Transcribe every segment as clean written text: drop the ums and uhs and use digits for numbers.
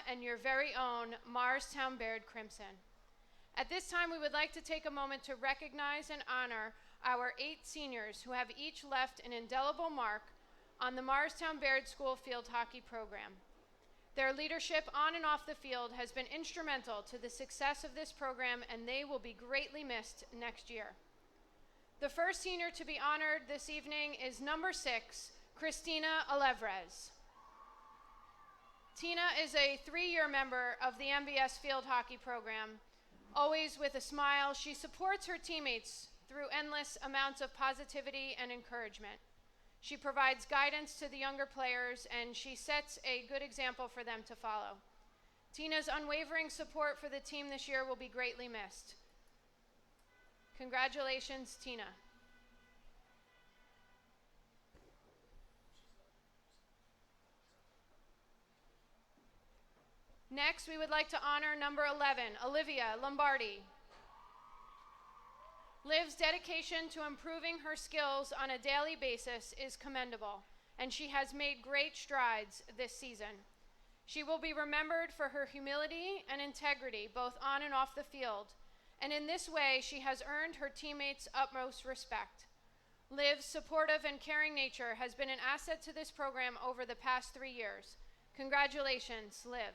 and your very own Morristown-Beard Crimson. At this time, we would like to take a moment to recognize and honor our 8 seniors who have each left an indelible mark on the Morristown-Beard School field hockey program. Their leadership on and off the field has been instrumental to the success of this program, and they will be greatly missed next year. The first senior to be honored this evening is number 6, Christina Alevrez. Tina is a 3-year member of the MBS field hockey program. Always with a smile, she supports her teammates through endless amounts of positivity and encouragement. She provides guidance to the younger players, and she sets a good example for them to follow. Tina's unwavering support for the team this year will be greatly missed. Congratulations, Tina. Next, we would like to honor number 11, Olivia Lombardi. Liv's dedication to improving her skills on a daily basis is commendable, and she has made great strides this season. She will be remembered for her humility and integrity, both on and off the field, and in this way, she has earned her teammates' utmost respect. Liv's supportive and caring nature has been an asset to this program over the past 3 years. Congratulations, Liv.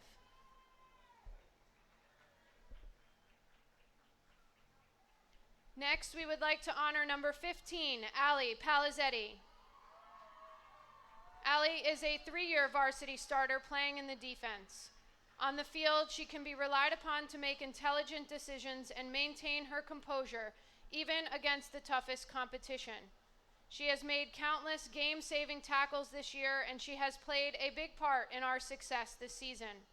Next, we would like to honor number 15, Allie Palizzetti. Allie is a 3-year varsity starter playing in the defense. On the field, she can be relied upon to make intelligent decisions and maintain her composure, even against the toughest competition. She has made countless game-saving tackles this year, and she has played a big part in our success this season.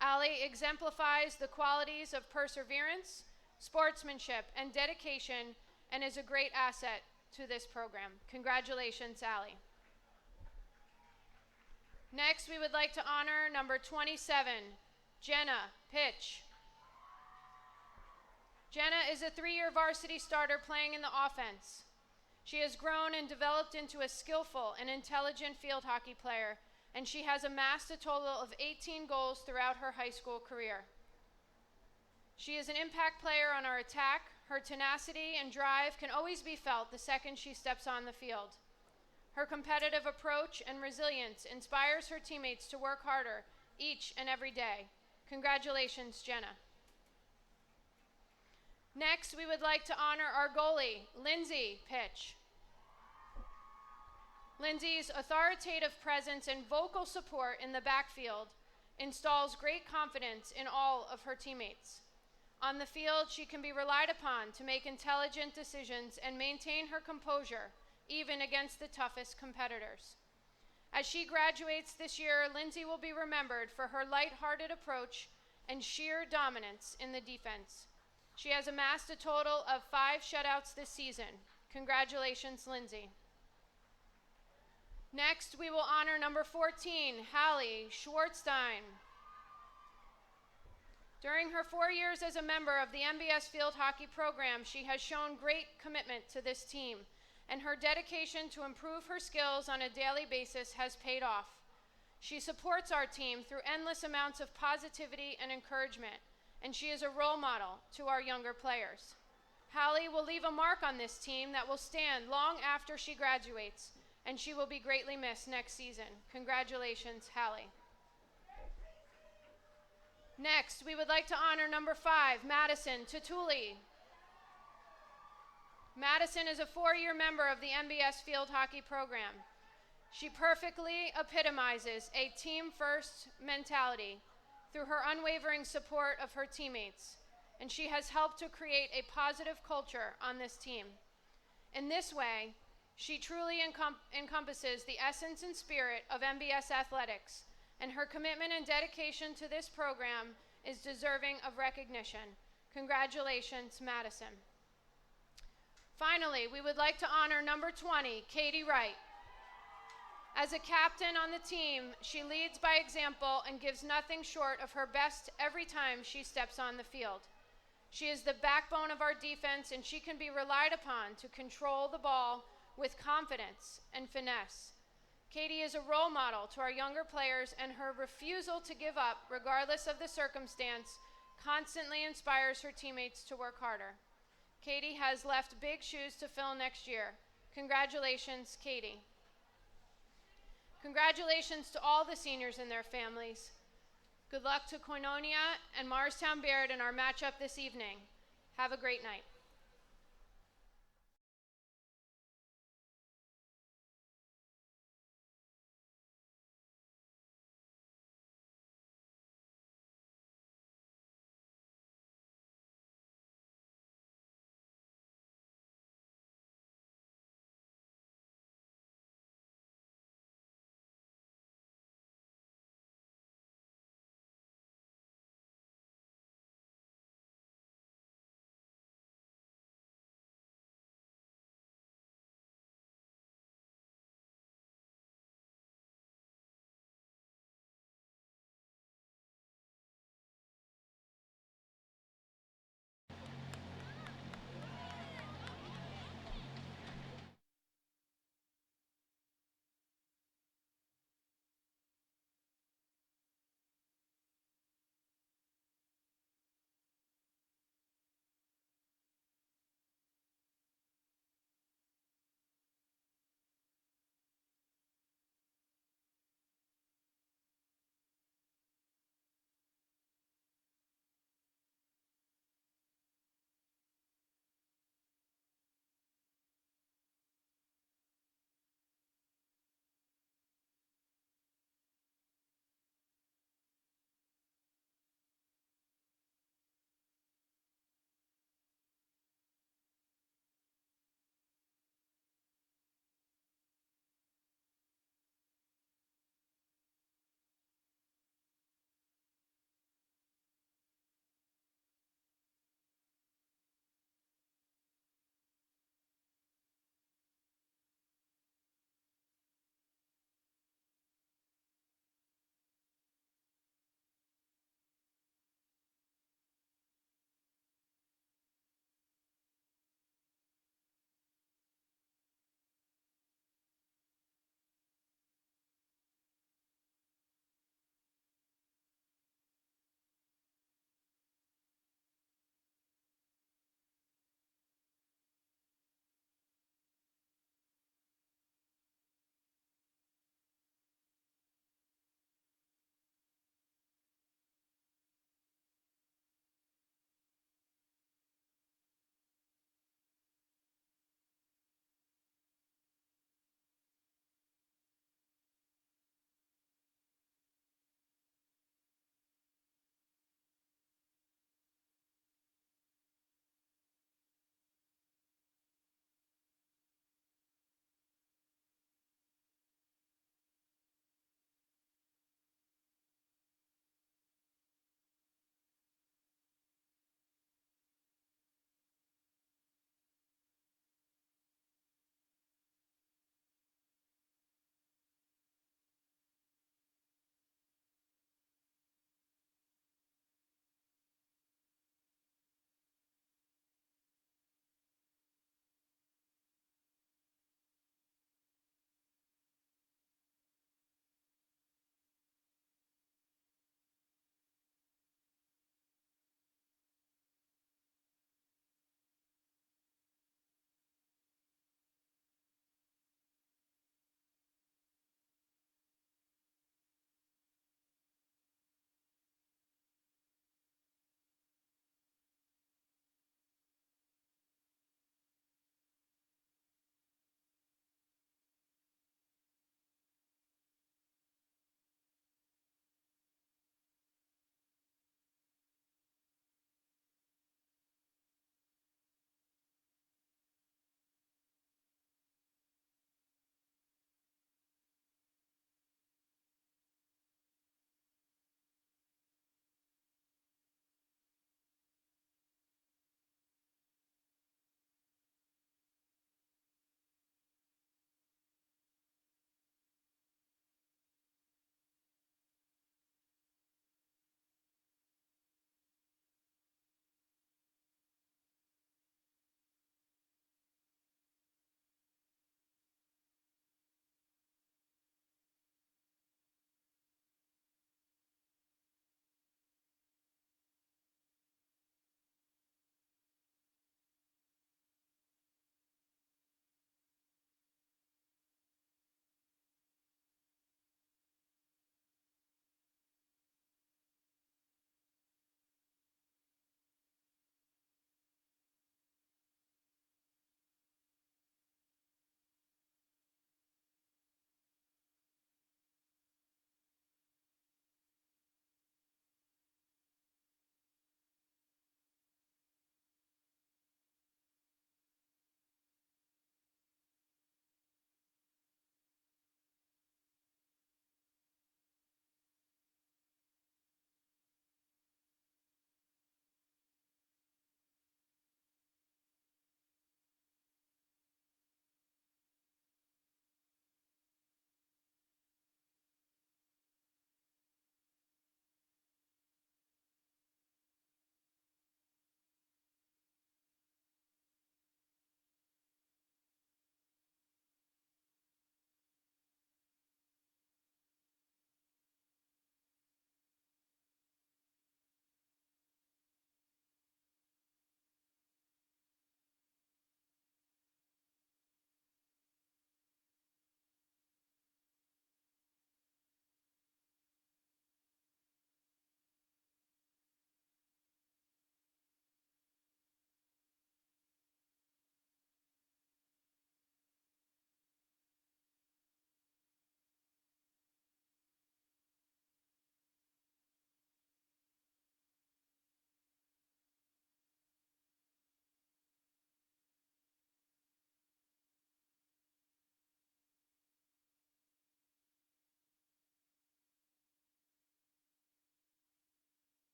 Allie exemplifies the qualities of perseverance, sportsmanship, and dedication, and is a great asset to this program. Congratulations, Allie. Next, we would like to honor number 27, Jenna Pitch. Jenna is a 3-year varsity starter playing in the offense. She has grown and developed into a skillful and intelligent field hockey player, and she has amassed a total of 18 goals throughout her high school career. She is an impact player on our attack. Her tenacity and drive can always be felt the second she steps on the field. Her competitive approach and resilience inspires her teammates to work harder each and every day. Congratulations, Jenna. Next, we would like to honor our goalie, Lindsay Pitch. Lindsay's authoritative presence and vocal support in the backfield installs great confidence in all of her teammates. On the field, she can be relied upon to make intelligent decisions and maintain her composure, even against the toughest competitors. As she graduates this year, Lindsay will be remembered for her lighthearted approach and sheer dominance in the defense. She has amassed a total of 5 shutouts this season. Congratulations, Lindsay. Next, we will honor number 14, Hallie Schwartzstein. During her 4 years as a member of the MBS field hockey program, she has shown great commitment to this team, and her dedication to improve her skills on a daily basis has paid off. She supports our team through endless amounts of positivity and encouragement, and she is a role model to our younger players. Hallie will leave a mark on this team that will stand long after she graduates, and she will be greatly missed next season. Congratulations, Hallie. Next, we would like to honor number 5, Madison Tutuli. Madison is a 4-year member of the MBS field hockey program. She perfectly epitomizes a team-first mentality through her unwavering support of her teammates, and she has helped to create a positive culture on this team. In this way, she truly encompasses the essence and spirit of MBS athletics, and her commitment and dedication to this program is deserving of recognition. Congratulations, Madison. Finally, we would like to honor number 20, Katie Wright. As a captain on the team, she leads by example and gives nothing short of her best every time she steps on the field. She is the backbone of our defense, and she can be relied upon to control the ball with confidence and finesse. Katie is a role model to our younger players, and her refusal to give up, regardless of the circumstance, constantly inspires her teammates to work harder. Katie has left big shoes to fill next year. Congratulations, Katie. Congratulations to all the seniors and their families. Good luck to Koinonia and Morristown-Beard in our matchup this evening. Have a great night.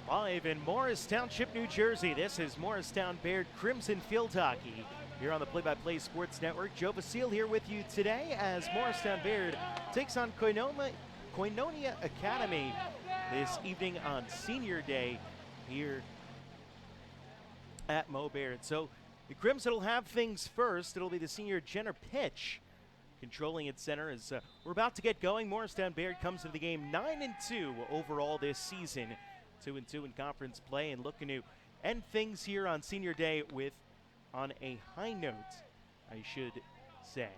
Live in Morris Township, New Jersey, this is Morristown-Beard Crimson Field Hockey. Here on the Play-by-Play Sports Network, Joe Vasile here with you today as Morristown-Beard takes on Koinonia Academy this evening on Senior Day here at Mo-Beard. So the Crimson will have things first. It'll be the senior Jenner Pitch controlling at center as we're about to get going. Morristown-Beard comes into the game 9-2 overall this season. 2-2 in conference play and looking to end things here on Senior Day on a high note, I should say.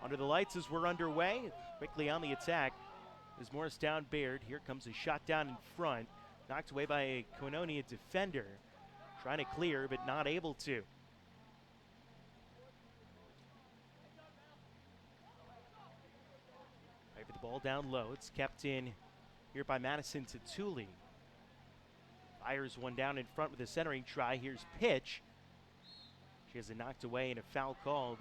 Under the lights as we're underway, quickly on the attack is Morristown-Beard. Here comes a shot down in front, knocked away by a Koinonia defender, trying to clear but not able to. Right for the ball down low. It's kept in here by Madison Tatuli. Fires one down in front with a centering try. Here's Pitch. She has it knocked away and a foul called.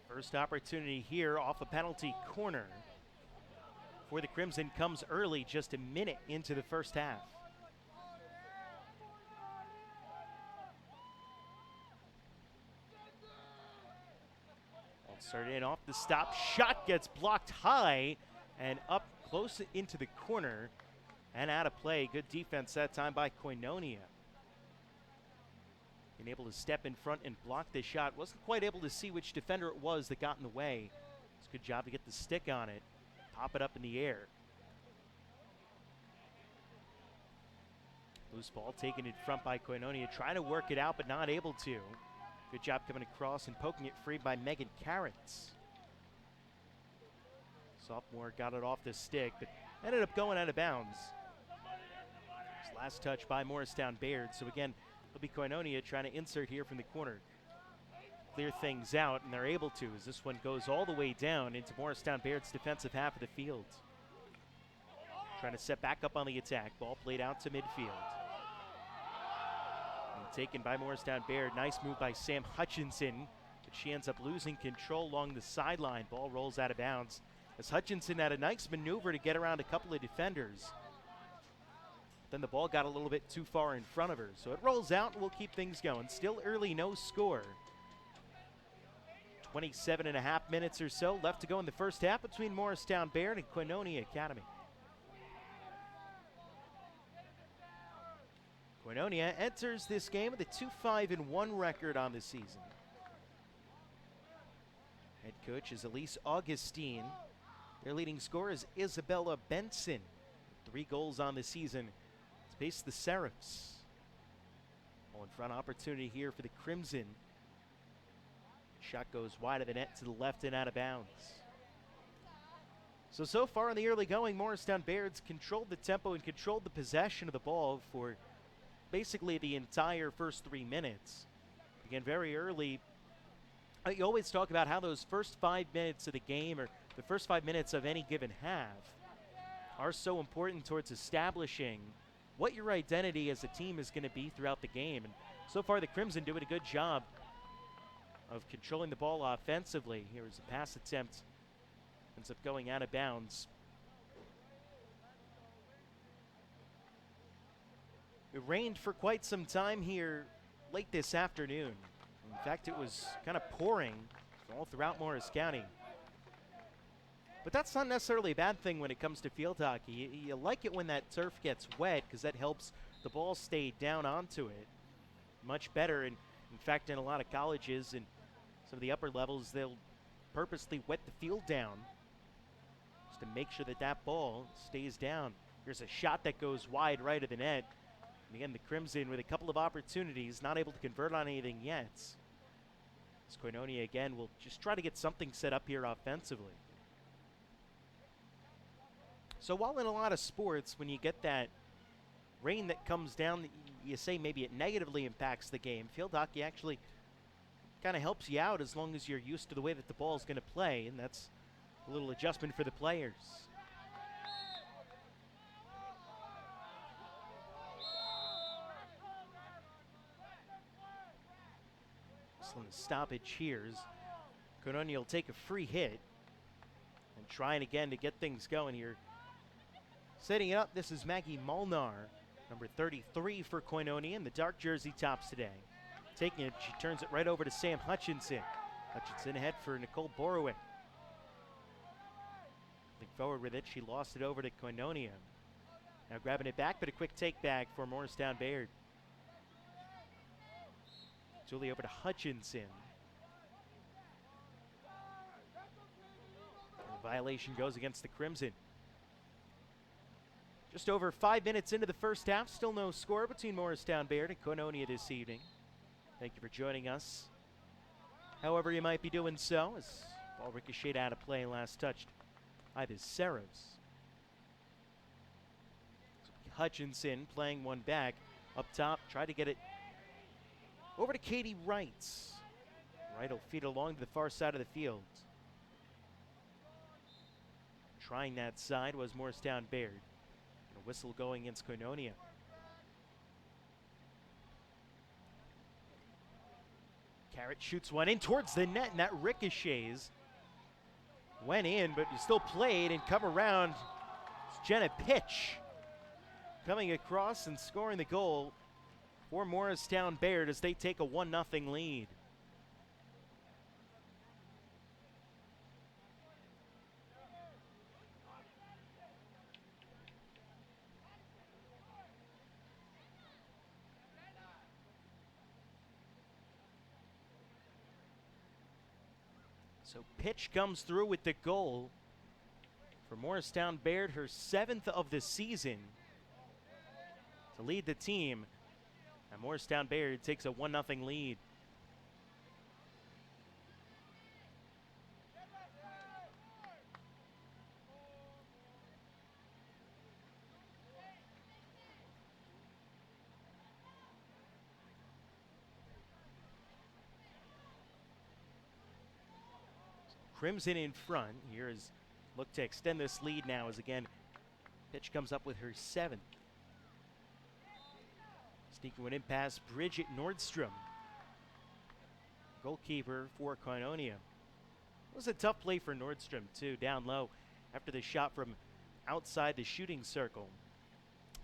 First opportunity here off a penalty corner for the Crimson comes early, just a minute into the first half. Started in off the stop. Shot gets blocked high and up close into the corner and out of play. Good defense that time by Koinonia. Being able to step in front and block the shot. Wasn't quite able to see which defender it was that got in the way. It's a good job to get the stick on it. Pop it up in the air. Loose ball taken in front by Koinonia. Trying to work it out but not able to. Good job coming across and poking it free by Megan Carrots. Sophomore got it off the stick, but ended up going out of bounds. Last touch by Morristown-Beard. So again, it'll be Koinonia trying to insert here from the corner. Clear things out, and they're able to as this one goes all the way down into Morristown-Baird's defensive half of the field. Trying to set back up on the attack. Ball played out to midfield. Taken by Morristown-Beard. Nice move by Sam Hutchinson, but she ends up losing control along the sideline. Ball rolls out of bounds as Hutchinson had a nice maneuver to get around a couple of defenders. Then the ball got a little bit too far in front of her, so it rolls out and we'll keep things going. Still early, no score. 27.5 minutes or so left to go in the first half between Morristown-Beard and Koinonia Academy. Koinonia enters this game with a 2-5-1 record on the season. Head coach is Elise Augustine. Their leading scorer is Isabella Benson. 3 goals on the season. It's faced the Seraphs. Ball in front opportunity here for the Crimson. Shot goes wide of the net to the left and out of bounds. So far in the early going, Morristown-Baird's controlled the tempo and controlled the possession of the ball for basically the entire first 3 minutes. Again, very early. You always talk about how those first 5 minutes of the game or the first 5 minutes of any given half are so important towards establishing what your identity as a team is going to be throughout the game. And so far the Crimson doing a good job of controlling the ball offensively. Here's a pass attempt. Ends up going out of bounds. It rained for quite some time here late this afternoon. In fact, it was kind of pouring all throughout Morris County. But that's not necessarily a bad thing when it comes to field hockey. You like it when that turf gets wet because that helps the ball stay down onto it much better. And in fact, in a lot of colleges and some of the upper levels, they'll purposely wet the field down just to make sure that that ball stays down. Here's a shot that goes wide right of the net. And again, the Crimson with a couple of opportunities, not able to convert on anything yet. As Koinonia again will just try to get something set up here offensively. So while in a lot of sports, when you get that rain that comes down, you say maybe it negatively impacts the game. Field hockey actually kind of helps you out as long as you're used to the way that the ball is going to play, and that's a little adjustment for the players. whistle and a stoppage here. Koinonia will take a free hit and trying again to get things going here. Setting it up, this is Maggie Molnar, number 33 for Koinonia in the dark jersey tops today. Taking it, she turns it right over to Sam Hutchinson. Hutchinson ahead for Nicole Borowick. Looking forward with it, she lost it over to Koinonia. Now grabbing it back, but a quick take back for Morristown-Beard. Julie over to Hutchinson. The violation goes against the Crimson. Just over 5 minutes into the first half, still no score between Morristown-Beard and Koinonia this evening. Thank you for joining us. However you might be doing so, as ball ricocheted out of play, last touched by the Serifs. Hutchinson playing one back up top, try to get it over to Katie Wright. Wright will feed along to the far side of the field. Trying that side was Morristown-Beard. A whistle going against Koinonia. Carrot shoots one in towards the net, and that ricochets. Went in, but still played and come around. It's Jenna Pitch coming across and scoring the goal for Morristown-Beard as they take a 1-0 lead. So Pitch comes through with the goal for Morristown-Beard, her 7th of the season, to lead the team. And Morristown-Beard takes a 1-0 lead. Crimson in front. Here is look to extend this lead now as again Pitch comes up with her 7th. Sneaking one in past Bridget Nordstrom, goalkeeper for Koinonia. It was a tough play for Nordstrom too, down low after the shot from outside the shooting circle.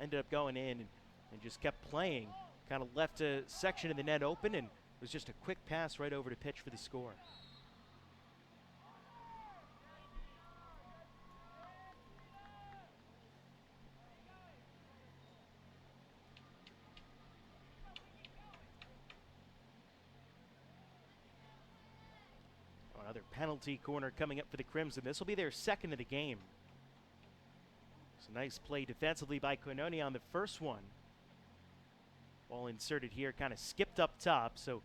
Ended up going in and just kept playing. Kind of left a section of the net open, and it was just a quick pass right over to Pitch for the score. Another penalty corner coming up for the Crimson. This will be their 2nd of the game. It's a nice play defensively by Koinonia on the first one. Ball inserted here, kind of skipped up top, so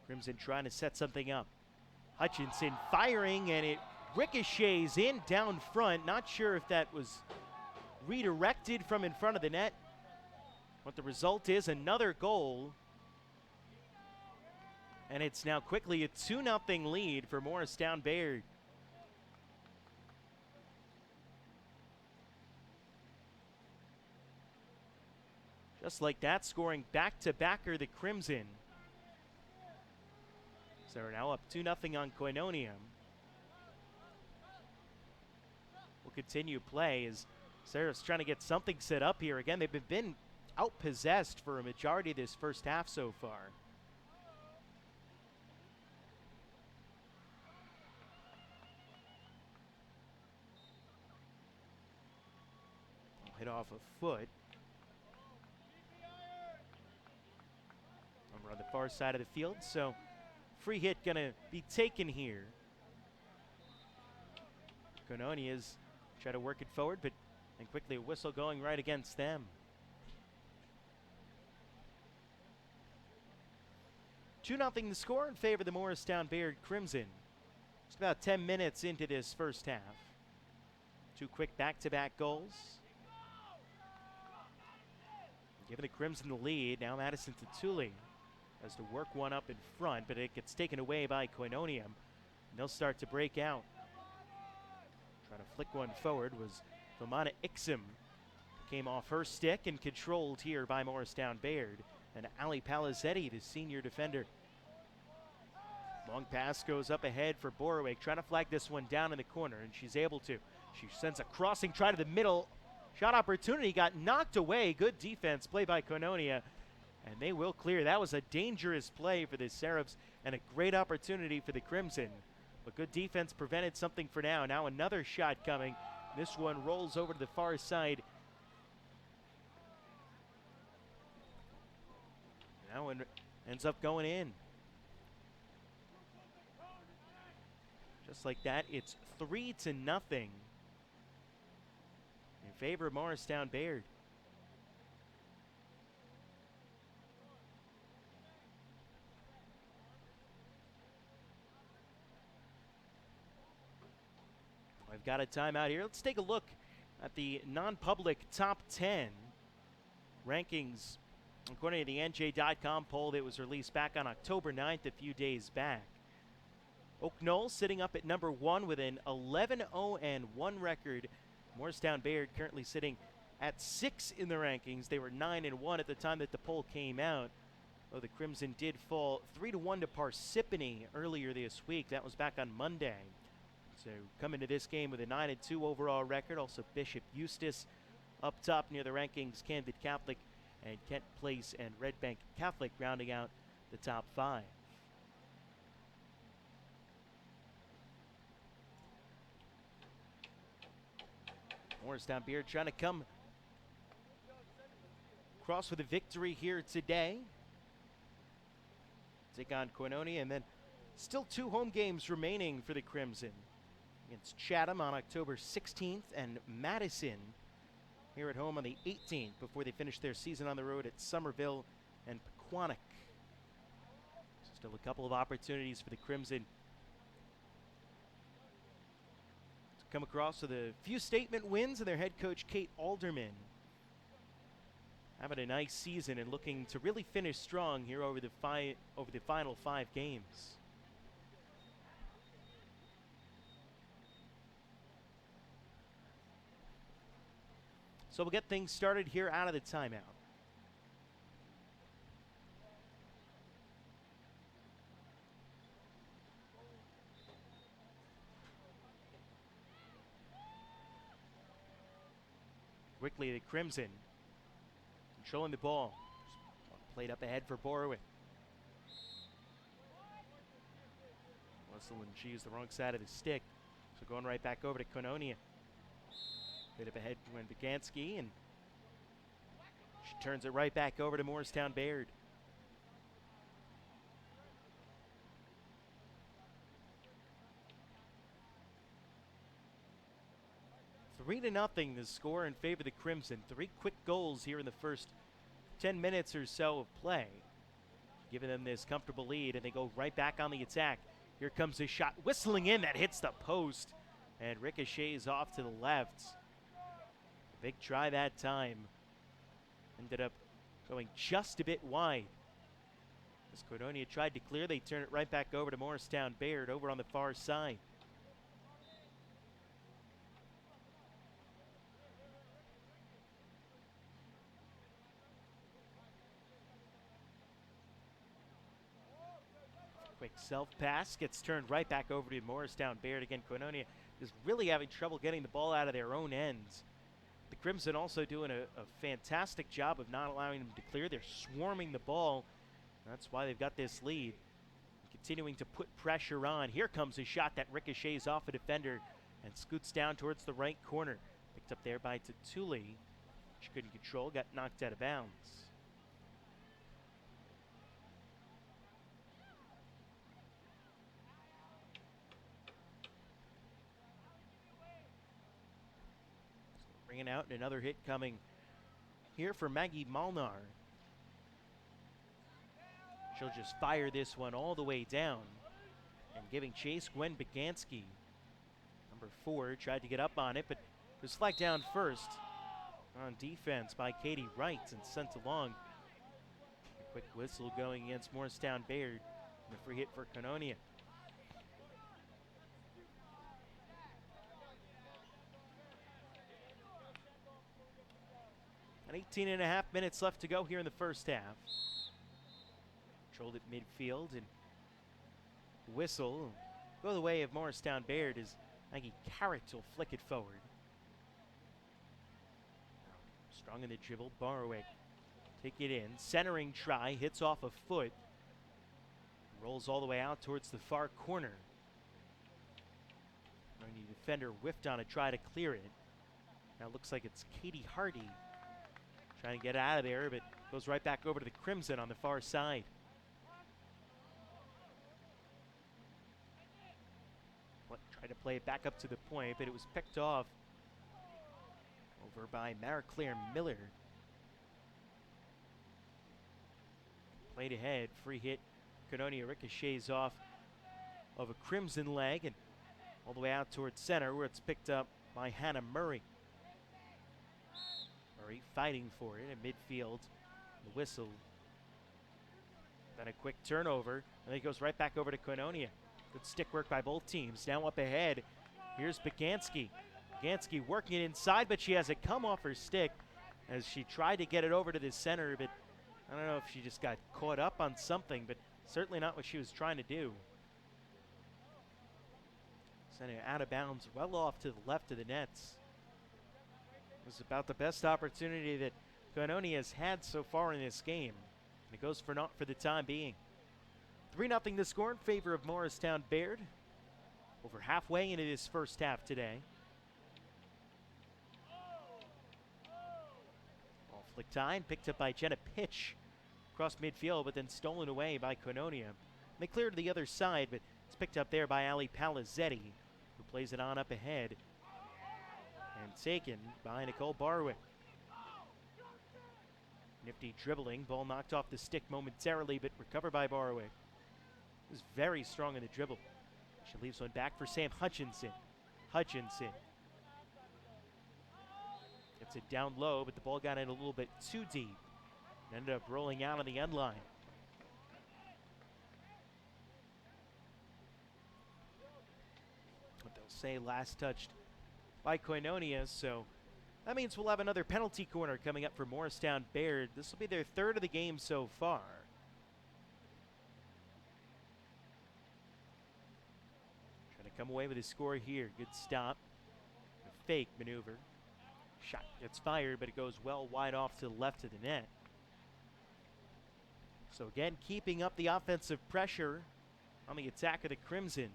Crimson trying to set something up. Hutchinson firing, and it ricochets in down front. Not sure if that was redirected from in front of the net. What the result is, another goal. And it's now quickly a 2-0 lead for Morristown-Beard. Just like that, scoring back-to-back are the Crimson. So they're now up 2-0 on Koinonia. We'll continue play as Sarah's trying to get something set up here. Again, they've been outpossessed for a majority of this first half so far. Hit off a foot. We're on the far side of the field, so free hit gonna be taken here. Koinonia's try to work it forward, but and quickly a whistle going right against them. 2-0 the score in favor of the Morristown-Beard Crimson. Just about 10 minutes into this first half. 2 quick back-to-back goals. Giving the Crimson the lead. Now Madison Tatuli has to work one up in front, but it gets taken away by Koinonia. And they'll start to break out. Trying to flick one forward was Vomana Ixim. Came off her stick and controlled here by Morristown-Beard. And Ali Palizzetti, the senior defender, Long pass goes up ahead for Borowick, trying to flag this one down in the corner, and she's able to. She sends a crossing try to the middle. Shot opportunity got knocked away. Good defense play by Koinonia, and they will clear. That was a dangerous play for the Seraphs and a great opportunity for the Crimson. But good defense prevented something for now. Now another shot coming. This one rolls over to the far side. That one ends up going in. Just like that, it's 3-0 in favor of Morristown-Beard. I've got a timeout here. Let's take a look at the non-public top 10 rankings according to the NJ.com poll that was released back on October 9th, a few days back. Oak Knoll sitting up at number 1 with an 11-0-1 record. Morristown-Beard currently sitting at 6 in the rankings. They were 9-1 at the time that the poll came out. Oh, the Crimson did fall 3-1 to Parsippany earlier this week. That was back on Monday. So coming to this game with a 9-2 overall record. Also Bishop Eustace up top near the rankings. Camden Catholic and Kent Place and Red Bank Catholic rounding out the top 5. Morristown-Beard trying to come across with a victory here today. Take on Koinonia, and then still 2 home games remaining for the Crimson. Against Chatham on October 16th and Madison here at home on the 18th before they finish their season on the road at Somerville and Pequannock. Still a couple of opportunities for the Crimson to come across with a few statement wins, and their head coach Kate Alderman having a nice season and looking to really finish strong here over the final 5 games. So we'll get things started here out of the timeout. Quickly, the Crimson controlling the ball. Played up ahead for Borowick. Whistle, and she used the wrong side of the stick. So going right back over to Koinonia. Played up ahead when Begansky, and she turns it right back over to Morristown-Beard. Three to nothing, the score in favor of the Crimson. 3 quick goals here in the first 10 minutes or so of play, giving them this comfortable lead, and they go right back on the attack. Here comes a shot whistling in that hits the post and ricochets off to the left. Big try that time. Ended up going just a bit wide. As Koinonia tried to clear, they turn it right back over to Morristown-Beard over on the far side. Quick self-pass gets turned right back over to Morristown-Beard. Again, Koinonia is really having trouble getting the ball out of their own ends. The Crimson also doing a fantastic job of not allowing them to clear. They're swarming the ball. That's why they've got this lead. Continuing to put pressure on. Here comes a shot that ricochets off a defender and scoots down towards the right corner. Picked up there by Tatuli. She couldn't control, got knocked out of bounds. Bringing out another hit coming here for Maggie Molnar. She'll just fire this one all the way down. And giving chase, Gwen Begansky. Number 4 tried to get up on it, but was flagged down first on defense by Katie Wright and sent along. A quick whistle going against Morristown-Beard. And a free hit for Koinonia. And 18.5 minutes left to go here in the first half. Controlled at midfield, and Whistle. Go the way of Morristown-Beard as Maggie Carrick will flick it forward. Strong in the dribble, Barwick. Take it in, centering try, hits off a foot. Rolls all the way out towards the far corner. The defender whiffed on a try to clear it. Now it looks like it's Katie Hardy trying to get out of there, but goes right back over to the Crimson on the far side. Tried to play it back up to the point, but it was picked off over by Mariclaire Miller. Played ahead, free hit. Koinonia ricochets off of a Crimson leg and all the way out towards center where it's picked up by Hannah Murray. Murray fighting for it in midfield. The whistle. Then a quick turnover, and it goes right back over to Koinonia. Good stick work by both teams. Now up ahead, here's Bagansky. Bagansky working it inside, but she has it come off her stick as she tried to get it over to the center, but I don't know if she just got caught up on something, but certainly not what she was trying to do. Sending it out of bounds, well off to the left of the nets. It was about the best opportunity that Koinonia has had so far in this game. And it goes for naught for the time being. 3-0 the score in favor of Morristown-Beard. Over halfway into this first half today. Ball flicked high and picked up by Jenna Pitch. Across midfield, but then stolen away by Koinonia. They cleared to the other side, but it's picked up there by Ali Palizzetti, who plays it on up ahead. And taken by Nicole Barwick. Nifty dribbling, ball knocked off the stick momentarily, but recovered by Barwick. Was very strong in the dribble. She leaves one back for Sam Hutchinson. Hutchinson gets it down low, but the ball got in a little bit too deep. And ended up rolling out on the end line. What they'll say last touched by Koinonia, so that means we'll have another penalty corner coming up for Morristown-Beard. This will be their third of the game so far. Come away with a score here. Good stop. A fake maneuver. Shot gets fired, but it goes well wide off to the left of the net. So again, keeping up the offensive pressure on the attack of the Crimson.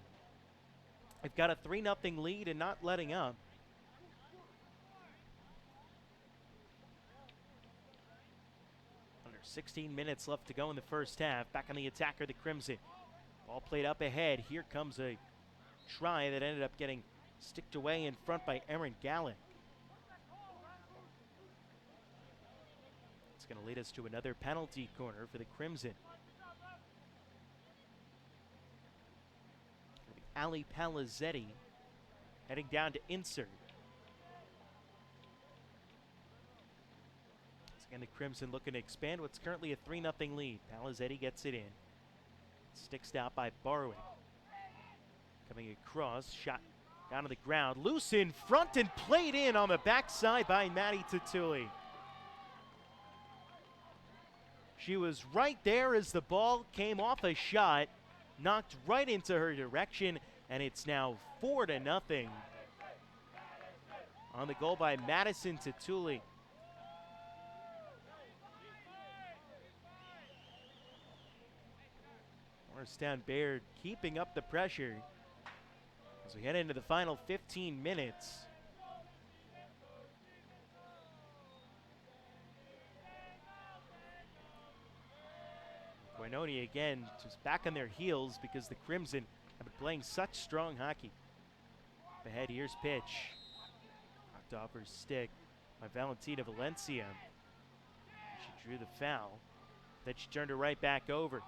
They've got a 3-0 lead and not letting up. Under 16 minutes left to go in the first half. Back on the attack of the Crimson. Ball played up ahead. Here comes a try that ended up getting sticked away in front by Erin Gallick. It's going to lead us to another penalty corner for the Crimson. Ali Palizzetti heading down to insert. Once again, the Crimson looking to expand what's currently a 3-0 lead. Palizzetti gets it in. Sticks out by Barwick. Coming across, shot down to the ground, loose in front and played in on the backside by Maddie Tatuli. She was right there as the ball came off a shot, knocked right into her direction, and it's now 4-0 on the goal by Madison Tatuli. Morristown-Beard keeping up the pressure as we head into the final 15 minutes. Koinonia again just back on their heels because the Crimson have been playing such strong hockey. Ahead, here's pitch. Knocked off her stick by Valentina Valencia. She drew the foul. Then she turned her right back over.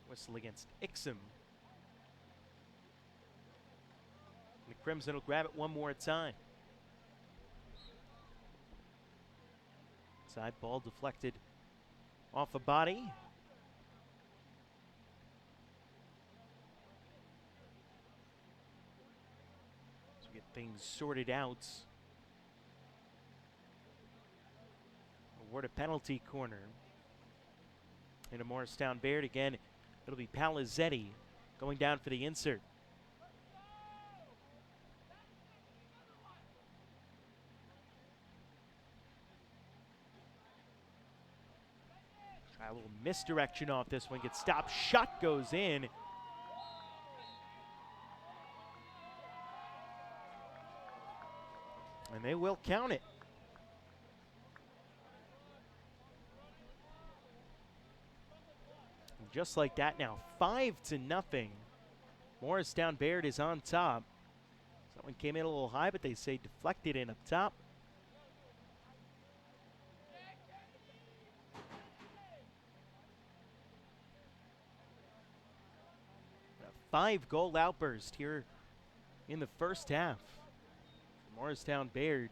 Whistle against Ixom. The Crimson will grab it one more time. Side ball deflected off a body. So we get things sorted out. Toward a penalty corner. Into Morristown-Beard again. It'll be Palizzetti going down for the insert. Try a little misdirection off this one. Gets stopped. Shot goes in. And they will count it. And just like that now, 5-0. Morristown-Beard is on top. That one came in a little high, but they say deflected in up top. A 5-goal outburst here in the first half. Morristown-Beard.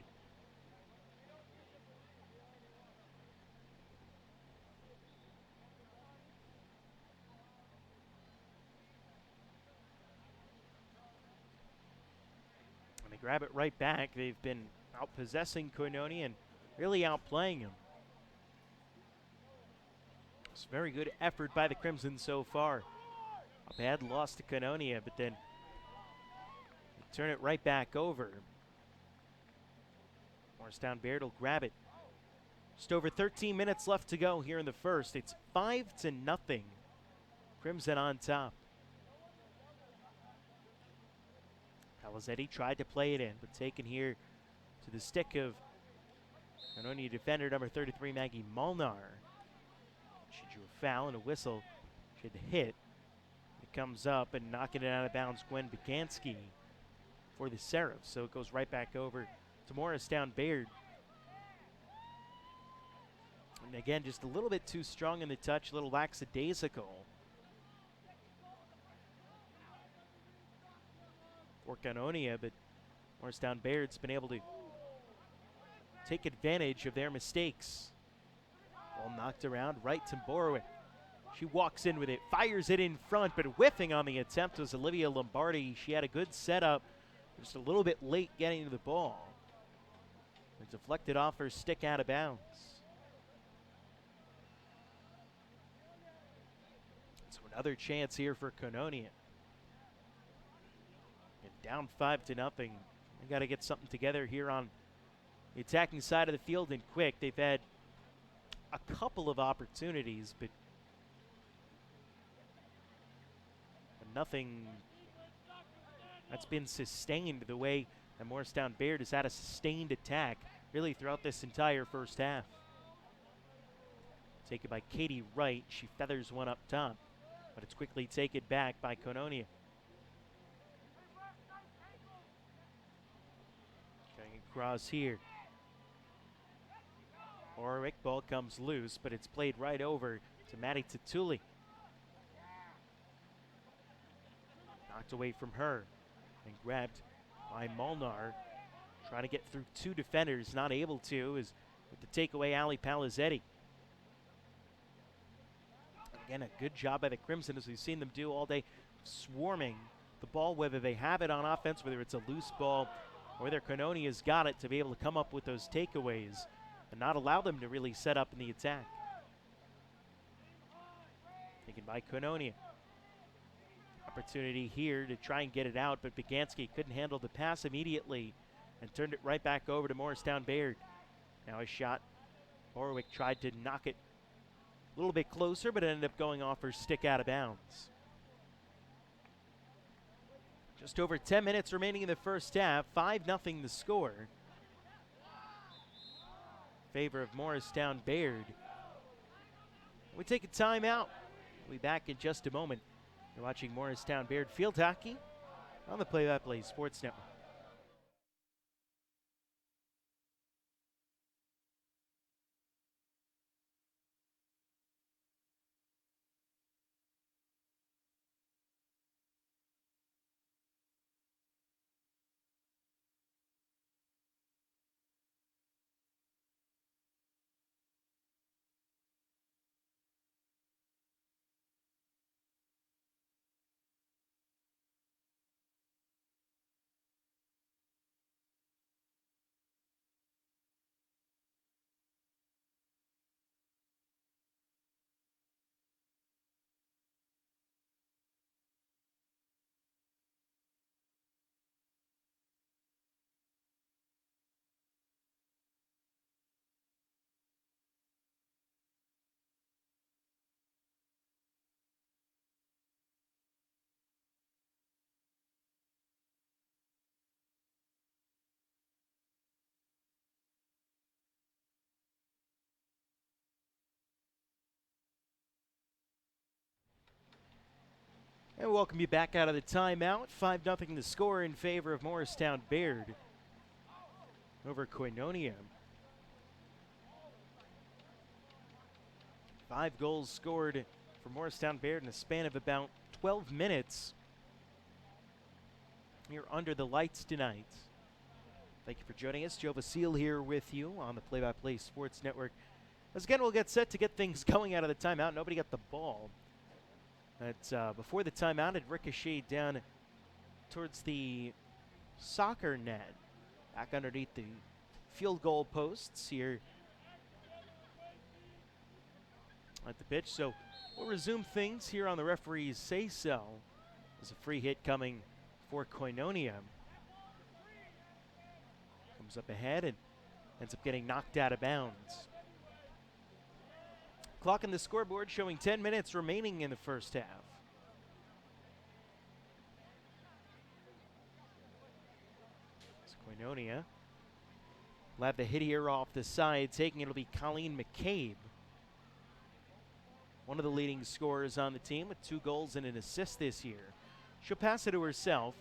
And they grab it right back. They've been outpossessing Koinonia and really outplaying them. It's a very good effort by the Crimson so far. A bad loss to Koinonia, but then turn it right back over. Morristown-Beard will grab it. Just over 13 minutes left to go here in the first. It's 5-0. Crimson on top. Palizzetti tried to play it in, but taken here to the stick of Koinonia defender number 33, Maggie Molnar. She drew a foul and a whistle. She had to hit. It comes up and knocking it out of bounds, Gwen Bagansky for the Seraphs. So it goes right back over to Morristown-Beard. And again, just a little bit too strong in the touch, a little lackadaisical for Koinonia, but Morristown-Baird's been able to take advantage of their mistakes. Ball knocked around right to Borowick. She walks in with it, fires it in front, but whiffing on the attempt was Olivia Lombardi. She had a good setup, just a little bit late getting to the ball. It deflected off her stick out of bounds. So another chance here for Koinonia. And down 5-0. They got to get something together here on the attacking side of the field and quick. They've had a couple of opportunities, but nothing that's been sustained the way that Morristown-Beard has had a sustained attack really throughout this entire first half. Taken by Katie Wright. She feathers one up top, but it's quickly taken back by Koinonia. Going across here. Orwick, ball comes loose, but it's played right over to Maddie Tatuli. Knocked away from her and grabbed by Molnar. Trying to get through two defenders, not able to, is with the takeaway, Ali Palizzetti. Again, a good job by the Crimson, as we've seen them do all day, swarming the ball, whether they have it on offense, whether it's a loose ball, or whether Koinonia's got it, to be able to come up with those takeaways and not allow them to really set up in the attack. Taken by Koinonia. Opportunity here to try and get it out, but Bagansky couldn't handle the pass immediately and turned it right back over to Morristown-Beard. Now a shot. Orwick tried to knock it a little bit closer, but it ended up going off her stick out of bounds. Just over 10 minutes remaining in the first half. 5-0 the score. In favor of Morristown-Beard. We take a timeout. We'll be back in just a moment. You're watching Morristown-Beard Field Hockey on the Play-by-Play Sports Network. And welcome you back out of the timeout. 5-0 the score in favor of Morristown-Beard over Koinonia. 5 goals scored for Morristown-Beard in a span of about 12 minutes. You're under the lights tonight. Thank you for joining us. Joe Vasile here with you on the Play-by-Play Sports Network. As again, we'll get set to get things going out of the timeout. Nobody got the ball. But before the timeout, it ricocheted down towards the soccer net, back underneath the field goal posts here at the pitch. So we'll resume things here on the referee's say-so. There's a free hit coming for Koinonia. Comes up ahead and ends up getting knocked out of bounds. Clock on the scoreboard showing 10 minutes remaining in the first half. It's Koinonia will have the hit here off the side. Taking it will be Colleen McCabe, one of the leading scorers on the team with 2 goals and an assist this year. She'll pass it to herself.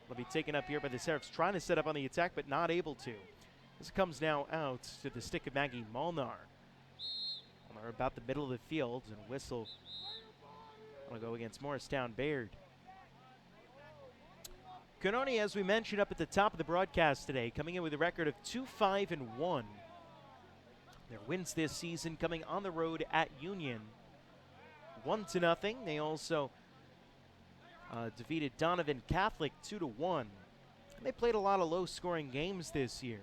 Will be taken up here by the Seraphs, trying to set up on the attack, but not able to. This comes now out to the stick of Maggie Molnar. Molnar about the middle of the field, and whistle will go against Morristown-Beard. Koinonia, as we mentioned up at the top of the broadcast today, coming in with a record of 2-5-1. Their wins this season coming on the road at Union, 1-0. They also defeated Donovan Catholic 2-1. And they played a lot of low-scoring games this year.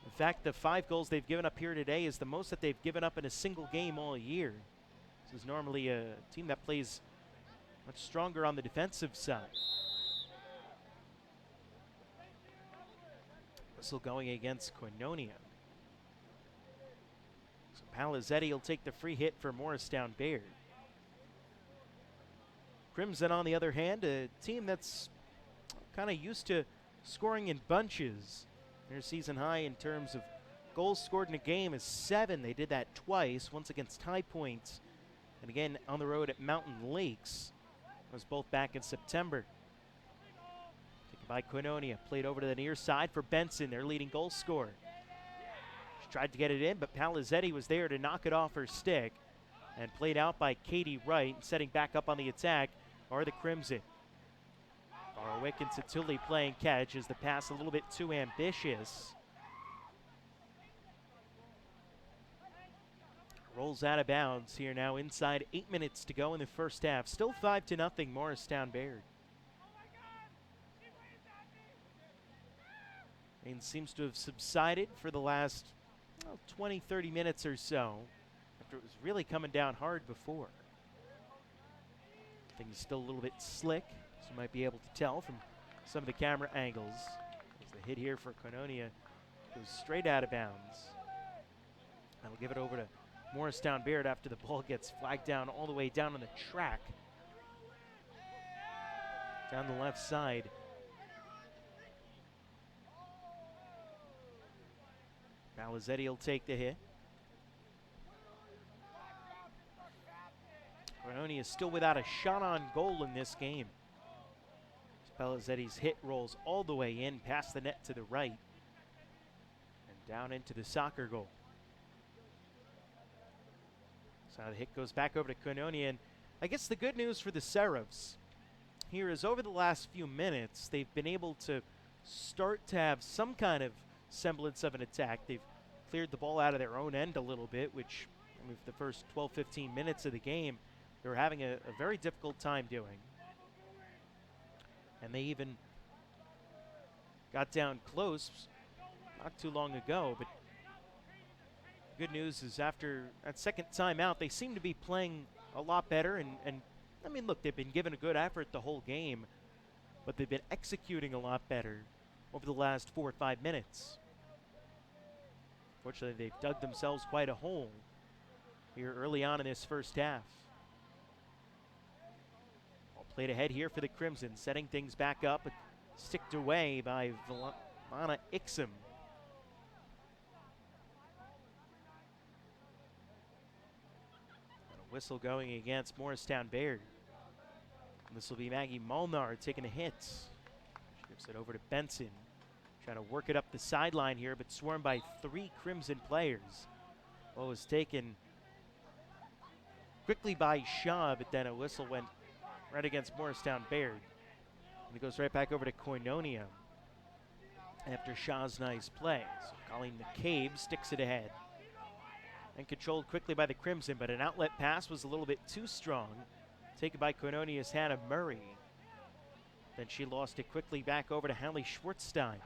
In fact, the 5 goals they've given up here today is the most that they've given up in a single game all year. This is normally a team that plays much stronger on the defensive side. Whistle going against Koinonia. So Palizzetti will take the free hit for Morristown-Beard. Crimson, on the other hand, a team that's kind of used to scoring in bunches. Their season high in terms of goals scored in a game is 7. They did that twice, once against High Point, and again on the road at Mountain Lakes. It was both back in September. Taken by Koinonia, played over to the near side for Benson, their leading goal scorer. She tried to get it in, but Palizzetti was there to knock it off her stick, and played out by Katie Wright. Setting back up on the attack are the Crimson. Barwick and Satuli playing catch. Is the pass a little bit too ambitious? Rolls out of bounds here now inside 8 minutes to go in the first half. Still 5-0 Morristown-Beard. Rain seems to have subsided for the last 20-30 minutes or so, after it was really coming down hard before. Things still a little bit slick, as you might be able to tell from some of the camera angles. As the hit here for Koinonia goes straight out of bounds. That'll give it over to Morristown-Beard after the ball gets flagged down all the way down on the track. Down the left side. Palizzetti will take the hit. Koinonia is still without a shot on goal in this game. Palizzetti's hit rolls all the way in, past the net to the right, and down into the soccer goal. So the hit goes back over to Koinonia, and I guess the good news for the Seraphs here is over the last few minutes, they've been able to start to have some kind of semblance of an attack. They've cleared the ball out of their own end a little bit, which, I mean, for the first 12-15 minutes of the game, they were having a very difficult time doing. And they even got down close not too long ago. But good news is after that second timeout, they seem to be playing a lot better. And I mean, look, they've been given a good effort the whole game, but they've been executing a lot better over the last 4 or 5 minutes. Fortunately, they've dug themselves quite a hole here early on in this first half. Played ahead here for the Crimson, setting things back up, sticked away by Vana Ixom. And a whistle going against Morristown-Beard. This will be Maggie Molnar taking a hit. She gives it over to Benson. Trying to work it up the sideline here, but swarmed by 3 Crimson players. Ball was taken quickly by Shaw, but then a whistle went right against Morristown-Beard. And it goes right back over to Koinonia after Shaw's nice play. So Colleen McCabe sticks it ahead. And controlled quickly by the Crimson, but an outlet pass was a little bit too strong. Taken by Koinonia's Hannah Murray. Then she lost it quickly back over to Hallie Schwartzstein.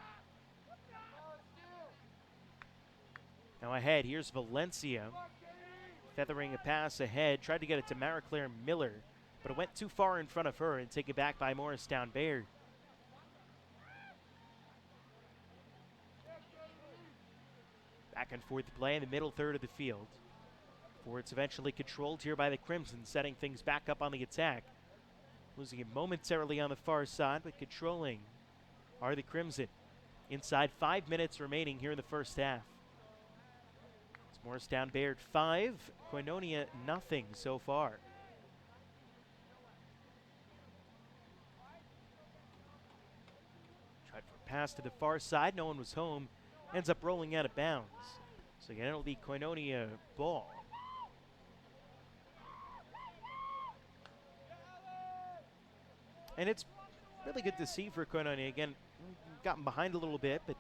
Now ahead, here's Valencia. Feathering a pass ahead, tried to get it to Mara Claire Miller, but it went too far in front of her and taken back by Morristown-Beard. Back and forth play in the middle third of the field. Before it's eventually controlled here by the Crimson, setting things back up on the attack. Losing it momentarily on the far side, but controlling are the Crimson. Inside 5 minutes remaining here in the first half. It's Morristown-Beard 5, Koinonia nothing so far. Tried for a pass to the far side, no one was home. Ends up rolling out of bounds. So again, it'll be Koinonia ball. And it's really good to see for Koinonia. Again, gotten behind a little bit, but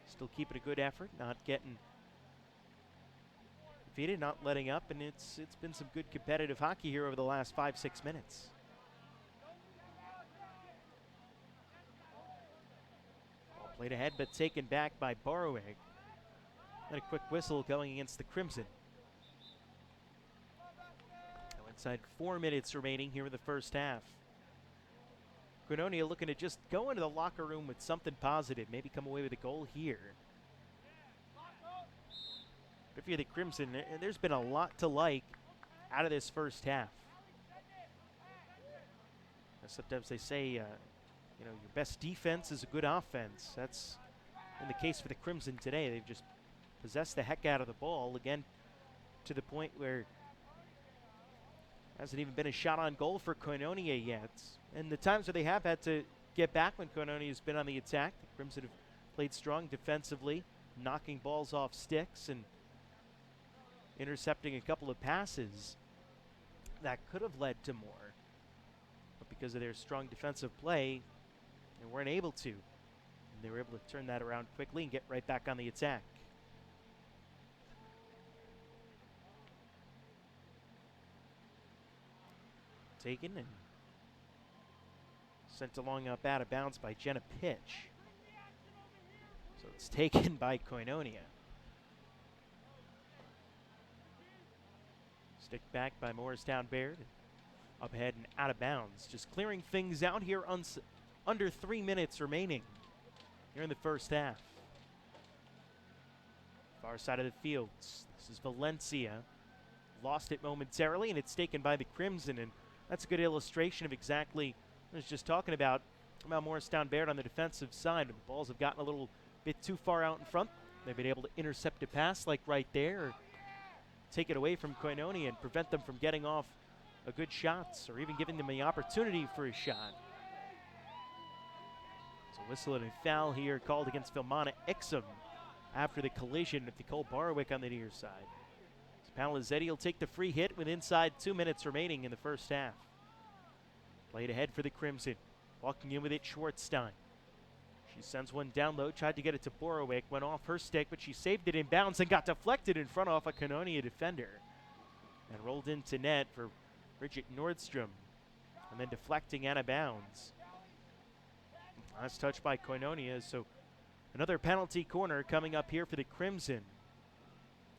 still keeping a good effort, not getting defeated, not letting up, and it's been some good competitive hockey here over the last 5-6 minutes. Ball played ahead, but taken back by Boroweg. And a quick whistle going against the Crimson. Now inside 4 minutes remaining here in the first half. Koinonia looking to just go into the locker room with something positive, maybe come away with a goal here. But if you're the Crimson, there's been a lot to like out of this first half. Sometimes they say, your best defense is a good offense. That's been the case for the Crimson today. They've just possessed the heck out of the ball, again, to the point where hasn't even been a shot on goal for Koinonia yet. And the times where they have had to get back when Koinonia has been on the attack, the Crimson have played strong defensively, knocking balls off sticks and intercepting a couple of passes that could have led to more. But because of their strong defensive play, they weren't able to. And they were able to turn that around quickly and get right back on the attack. Taken and sent along up out of bounds by Jenna Pitch. So it's taken by Koinonia. Stick back by Morristown-Beard. Up ahead and out of bounds. Just clearing things out here under 3 minutes remaining here in the first half. Far side of the field. This is Valencia. Lost it momentarily and it's taken by the Crimson, and that's a good illustration of exactly what I was just talking about Morristown-Beard on the defensive side. The balls have gotten a little bit too far out in front. They've been able to intercept a pass like right there, or take it away from Koinonia and prevent them from getting off a good shots or even giving them the opportunity for a shot. So whistle and a foul here called against Vilmana Ixom after the collision with Nicole Borowick on the near side. Palizzetti will take the free hit with inside 2 minutes remaining in the first half. Played ahead for the Crimson. Walking in with it, Schwartzstein. She sends one down low, tried to get it to Borowick, went off her stick, but she saved it in bounds and got deflected in front off a Koinonia defender. And rolled into net for Bridget Nordstrom. And then deflecting out of bounds. Last touch by Koinonia, so another penalty corner coming up here for the Crimson.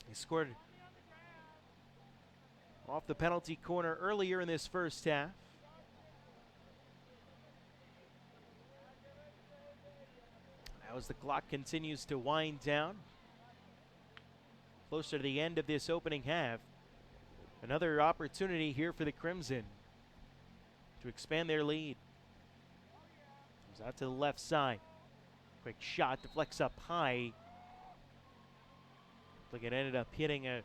He scored off the penalty corner earlier in this first half. Now as the clock continues to wind down, closer to the end of this opening half, another opportunity here for the Crimson to expand their lead. Comes out to the left side. Quick shot, deflects up high. Like it ended up hitting a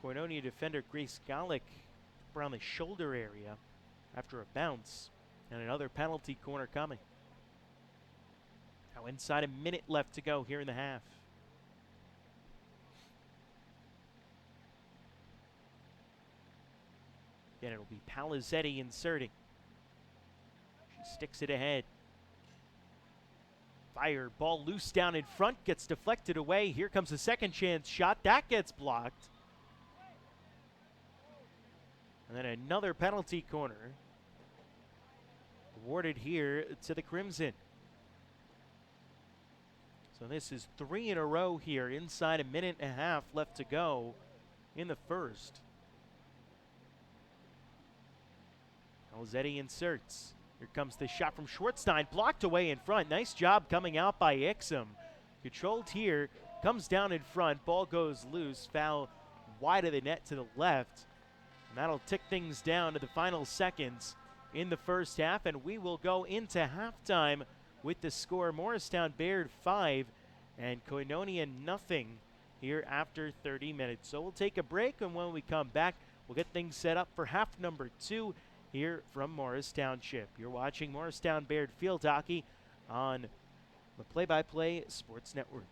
Koinonia defender, Grace Gallick, around the shoulder area after a bounce. And another penalty corner coming. Now inside a minute left to go here in the half. Again, it'll be Palizzetti inserting. She sticks it ahead. Fire, ball loose down in front, gets deflected away. Here comes a second chance shot. That gets blocked. And then another penalty corner awarded here to the Crimson. So this is 3 in a row here inside a minute and a half left to go in the first. Alzetti inserts. Here comes the shot from Schwartzstein, blocked away in front. Nice job coming out by Ixom. Controlled here, comes down in front, ball goes loose, foul wide of the net to the left. And that'll tick things down to the final seconds in the first half, and we will go into halftime with the score Morristown-Beard 5 and Koinonia nothing here after 30 minutes. So we'll take a break, and when we come back, we'll get things set up for half number 2 here from Morris Township. You're watching Morristown-Beard Field Hockey on the Play-by-Play Sports Network.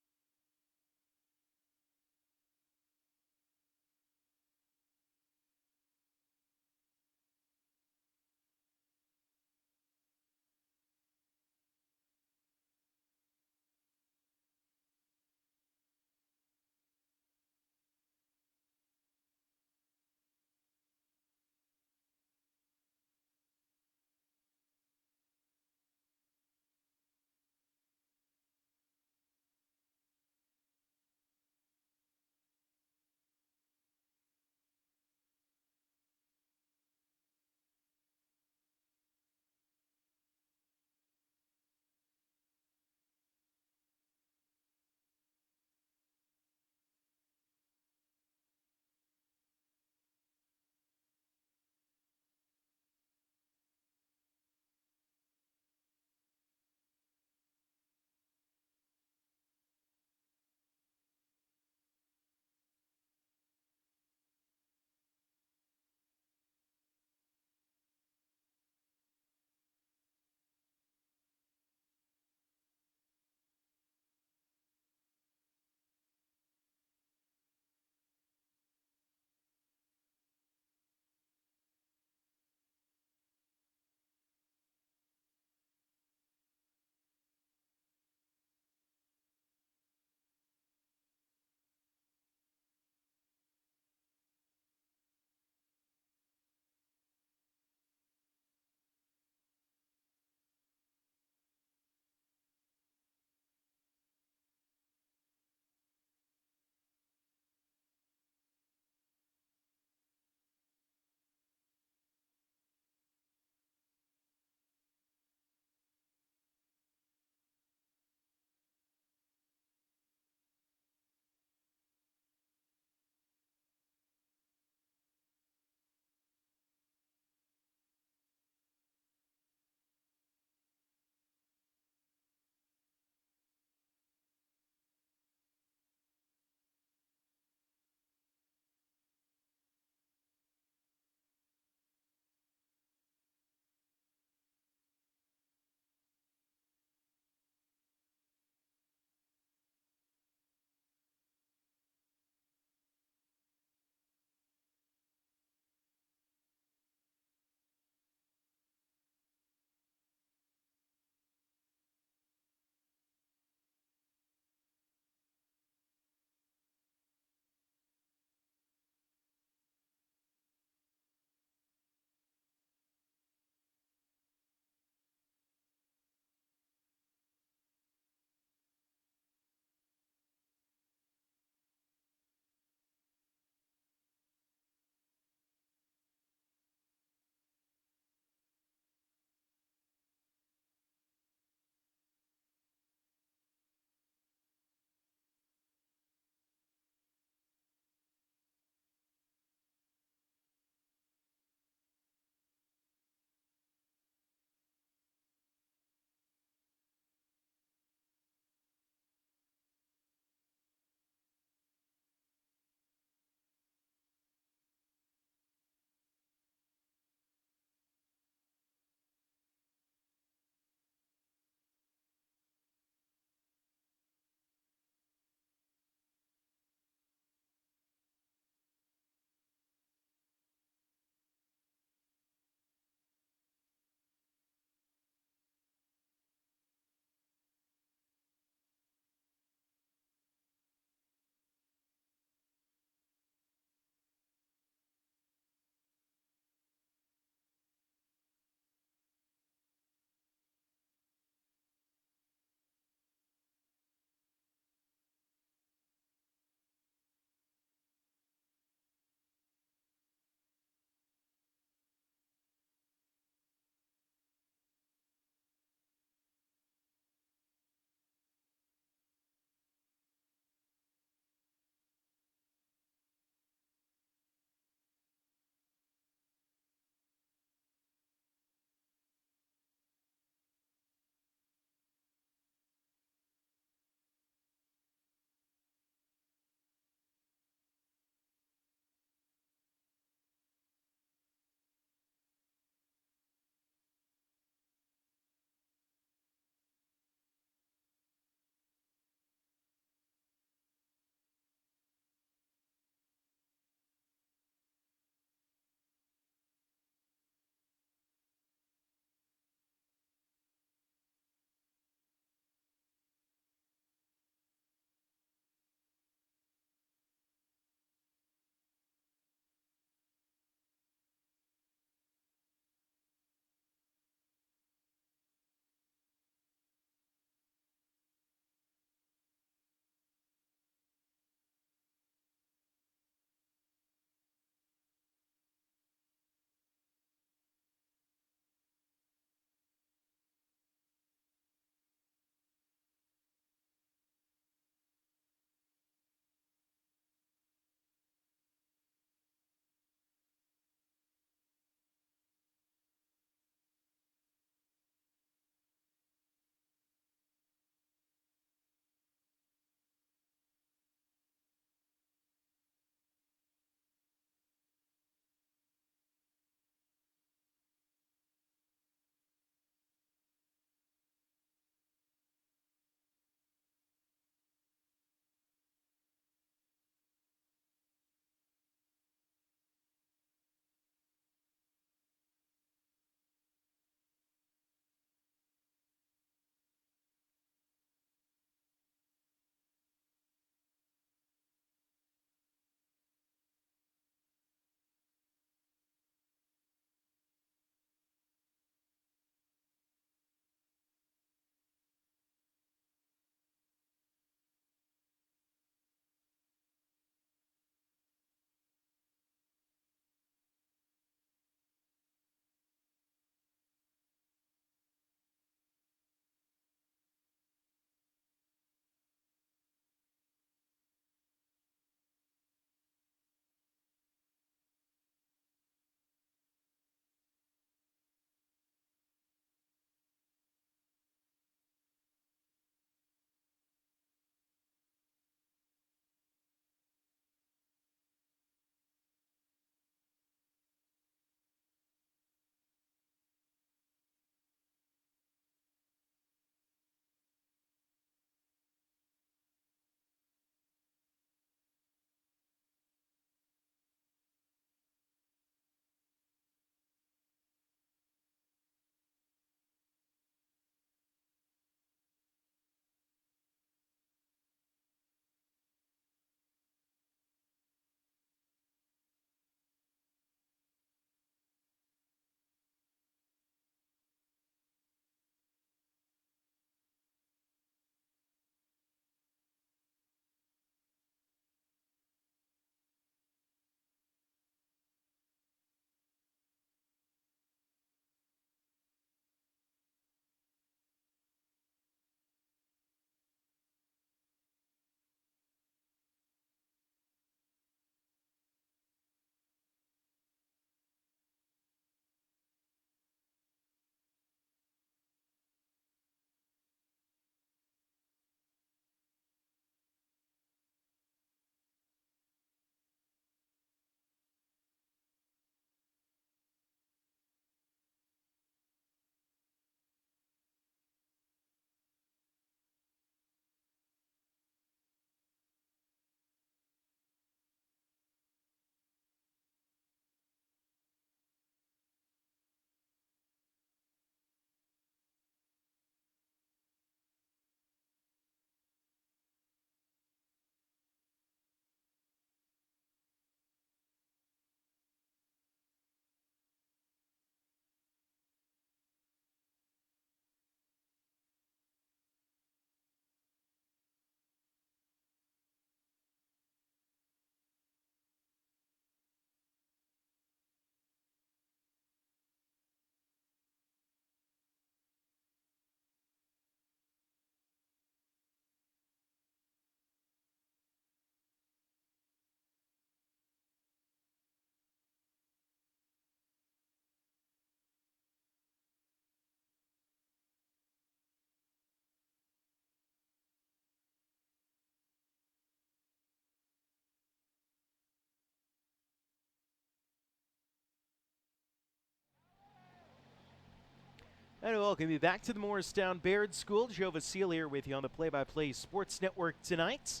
And welcome you back to the Morristown-Beard School. Joe Vasile here with you on the Play-by-Play Sports Network tonight.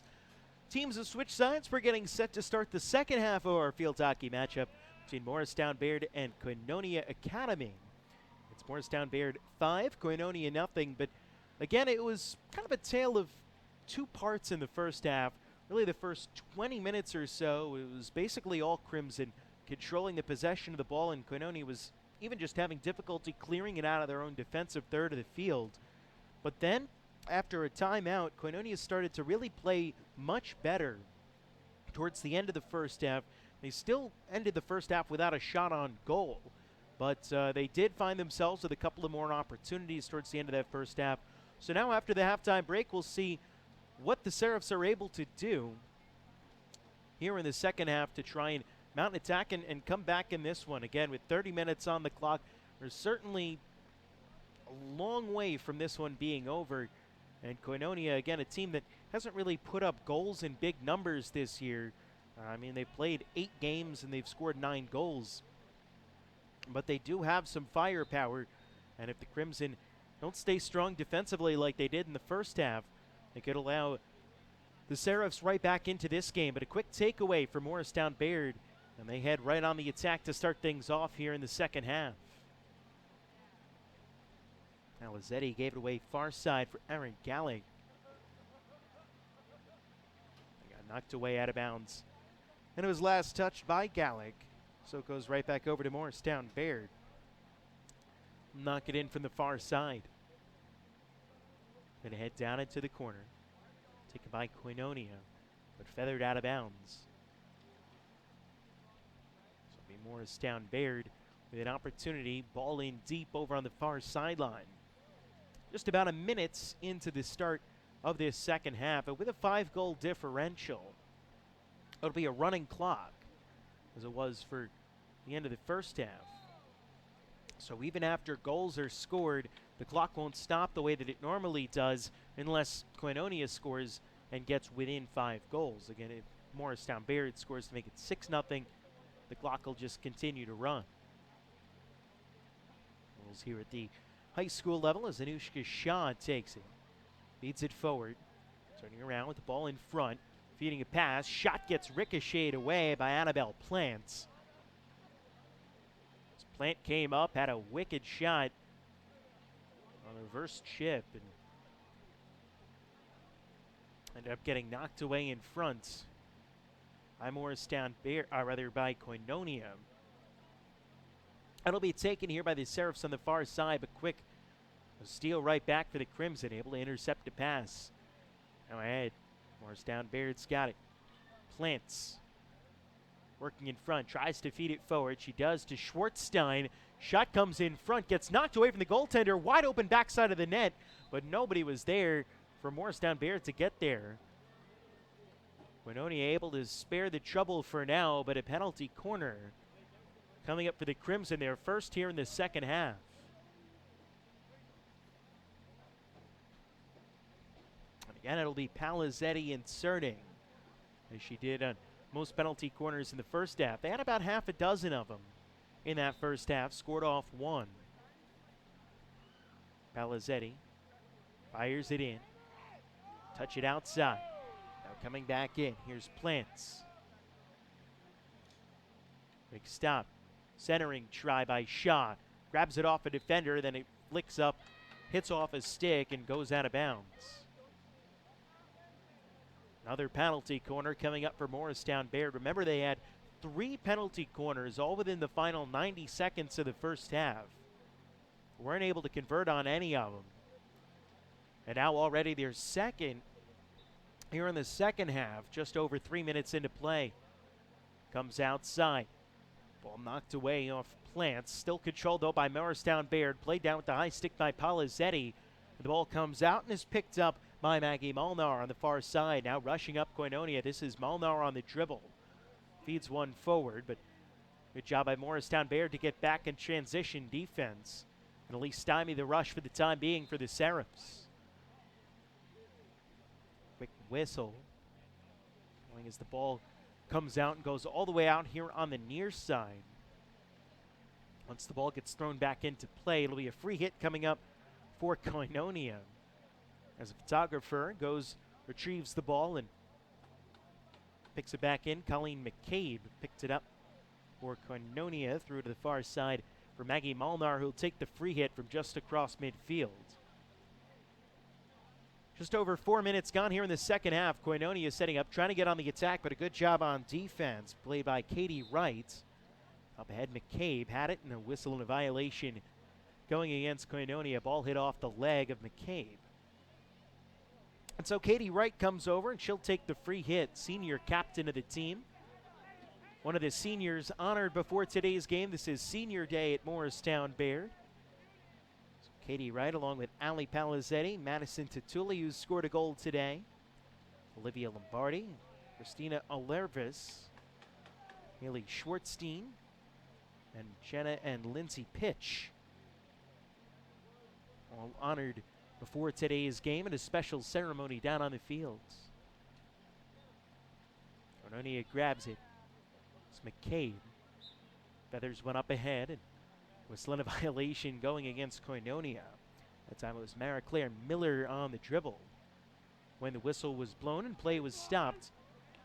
Teams have switched sides. We're getting set to start the second half of our field hockey matchup between Morristown-Beard and Koinonia Academy. It's Morristown-Beard 5, Koinonia nothing. But again, it was kind of a tale of two parts in the first half. Really, the first 20 minutes or so, it was basically all Crimson controlling the possession of the ball, and Koinonia was even just having difficulty clearing it out of their own defensive third of the field. But then, after a timeout, Koinonia started to really play much better towards the end of the first half. They still ended the first half without a shot on goal, but they did find themselves with a couple of more opportunities towards the end of that first half. So now after the halftime break, we'll see what the Seraphs are able to do here in the second half to try and mount an attack and come back in this one. Again, with 30 minutes on the clock, we're certainly a long way from this one being over. And Koinonia, again, a team that hasn't really put up goals in big numbers this year. I mean, they've played 8 games and they've scored 9 goals. But they do have some firepower. And if the Crimson don't stay strong defensively like they did in the first half, they could allow the Seraphs right back into this game. But a quick takeaway for Morristown-Beard, and they head right on the attack to start things off here in the second half. Alizetti gave it away far side for Aaron Gallig. They got knocked away out of bounds. And it was last touched by Gallig. So it goes right back over to Morristown-Beard. Knock it in from the far side. Gonna head down into the corner. Taken by Koinonia, but feathered out of bounds. Morristown-Beard with an opportunity, ball in deep over on the far sideline. Just about a minute into the start of this second half, and with a 5-goal differential, it'll be a running clock, as it was for the end of the first half. So even after goals are scored, the clock won't stop the way that it normally does unless Koinonia scores and gets within 5 goals. Again, if Morristown-Beard scores to make it 6-0, the clock will just continue to run. Goals here at the high school level as Anushka Shaw takes it. Feeds it forward. Turning around with the ball in front. Feeding a pass. Shot gets ricocheted away by Annabelle Plant. As Plant came up, had a wicked shot on a reverse chip and ended up getting knocked away in front by Morristown-Beard, by Koinonia. That'll be taken here by the Seraphs on the far side, but quick steal right back for the Crimson, able to intercept the pass. Now ahead, Morristown-Baird's got it. Plants working in front, tries to feed it forward. She does to Schwartzstein. Shot comes in front, gets knocked away from the goaltender, wide open backside of the net, but nobody was there for Morristown-Beard to get there. Koinonia able to spare the trouble for now, but a penalty corner coming up for the Crimson. Their first here in the second half. And again, it'll be Palizetti inserting, as she did on most penalty corners in the first half. They had about half a dozen of them in that first half, scored off 1. Palizetti fires it in. Touch it outside. Coming back in, here's Plants. Big stop. Centering try by Shaw. Grabs it off a defender, then it flicks up, hits off a stick, and goes out of bounds. Another penalty corner coming up for Morristown-Beard. Remember, they had 3 penalty corners all within the final 90 seconds of the first half. Weren't able to convert on any of them. And now already their second here in the second half, just over 3 minutes into play. Comes outside. Ball knocked away off Plants. Still controlled, though, by Morristown-Beard. Played down with the high stick by Palizetti. The ball comes out and is picked up by Maggie Molnar on the far side. Now rushing up Koinonia. This is Molnar on the dribble. Feeds one forward, but good job by Morristown-Beard to get back in transition defense and at least stymie the rush for the time being for the Seraphs. Quick whistle. As the ball comes out and goes all the way out here on the near side. Once the ball gets thrown back into play, it'll be a free hit coming up for Koinonia. As a photographer retrieves the ball and picks it back in. Colleen McCabe picked it up for Koinonia, threw to the far side for Maggie Molnar, who'll take the free hit from just across midfield. Just over 4 minutes gone here in the second half. Koinonia setting up, trying to get on the attack, but a good job on defense, played by Katie Wright. Up ahead, McCabe had it, and a whistle and a violation going against Koinonia. Ball hit off the leg of McCabe. And so Katie Wright comes over, and she'll take the free hit. Senior captain of the team. One of the seniors honored before today's game. This is senior day at Morristown-Beard. So Katie Wright along with Ali Palizzetti, Madison Tatuli, who scored a goal today, Olivia Lombardi, Christina Alervis, Haley Schwartzstein, and Jenna and Lindsay Pitch, all honored before today's game in a special ceremony down on the fields. Koinonia grabs it. It's McCabe. Feathers went up ahead and whistling a violation going against Koinonia. That time it was Mara Claire Miller on the dribble when the whistle was blown and play was stopped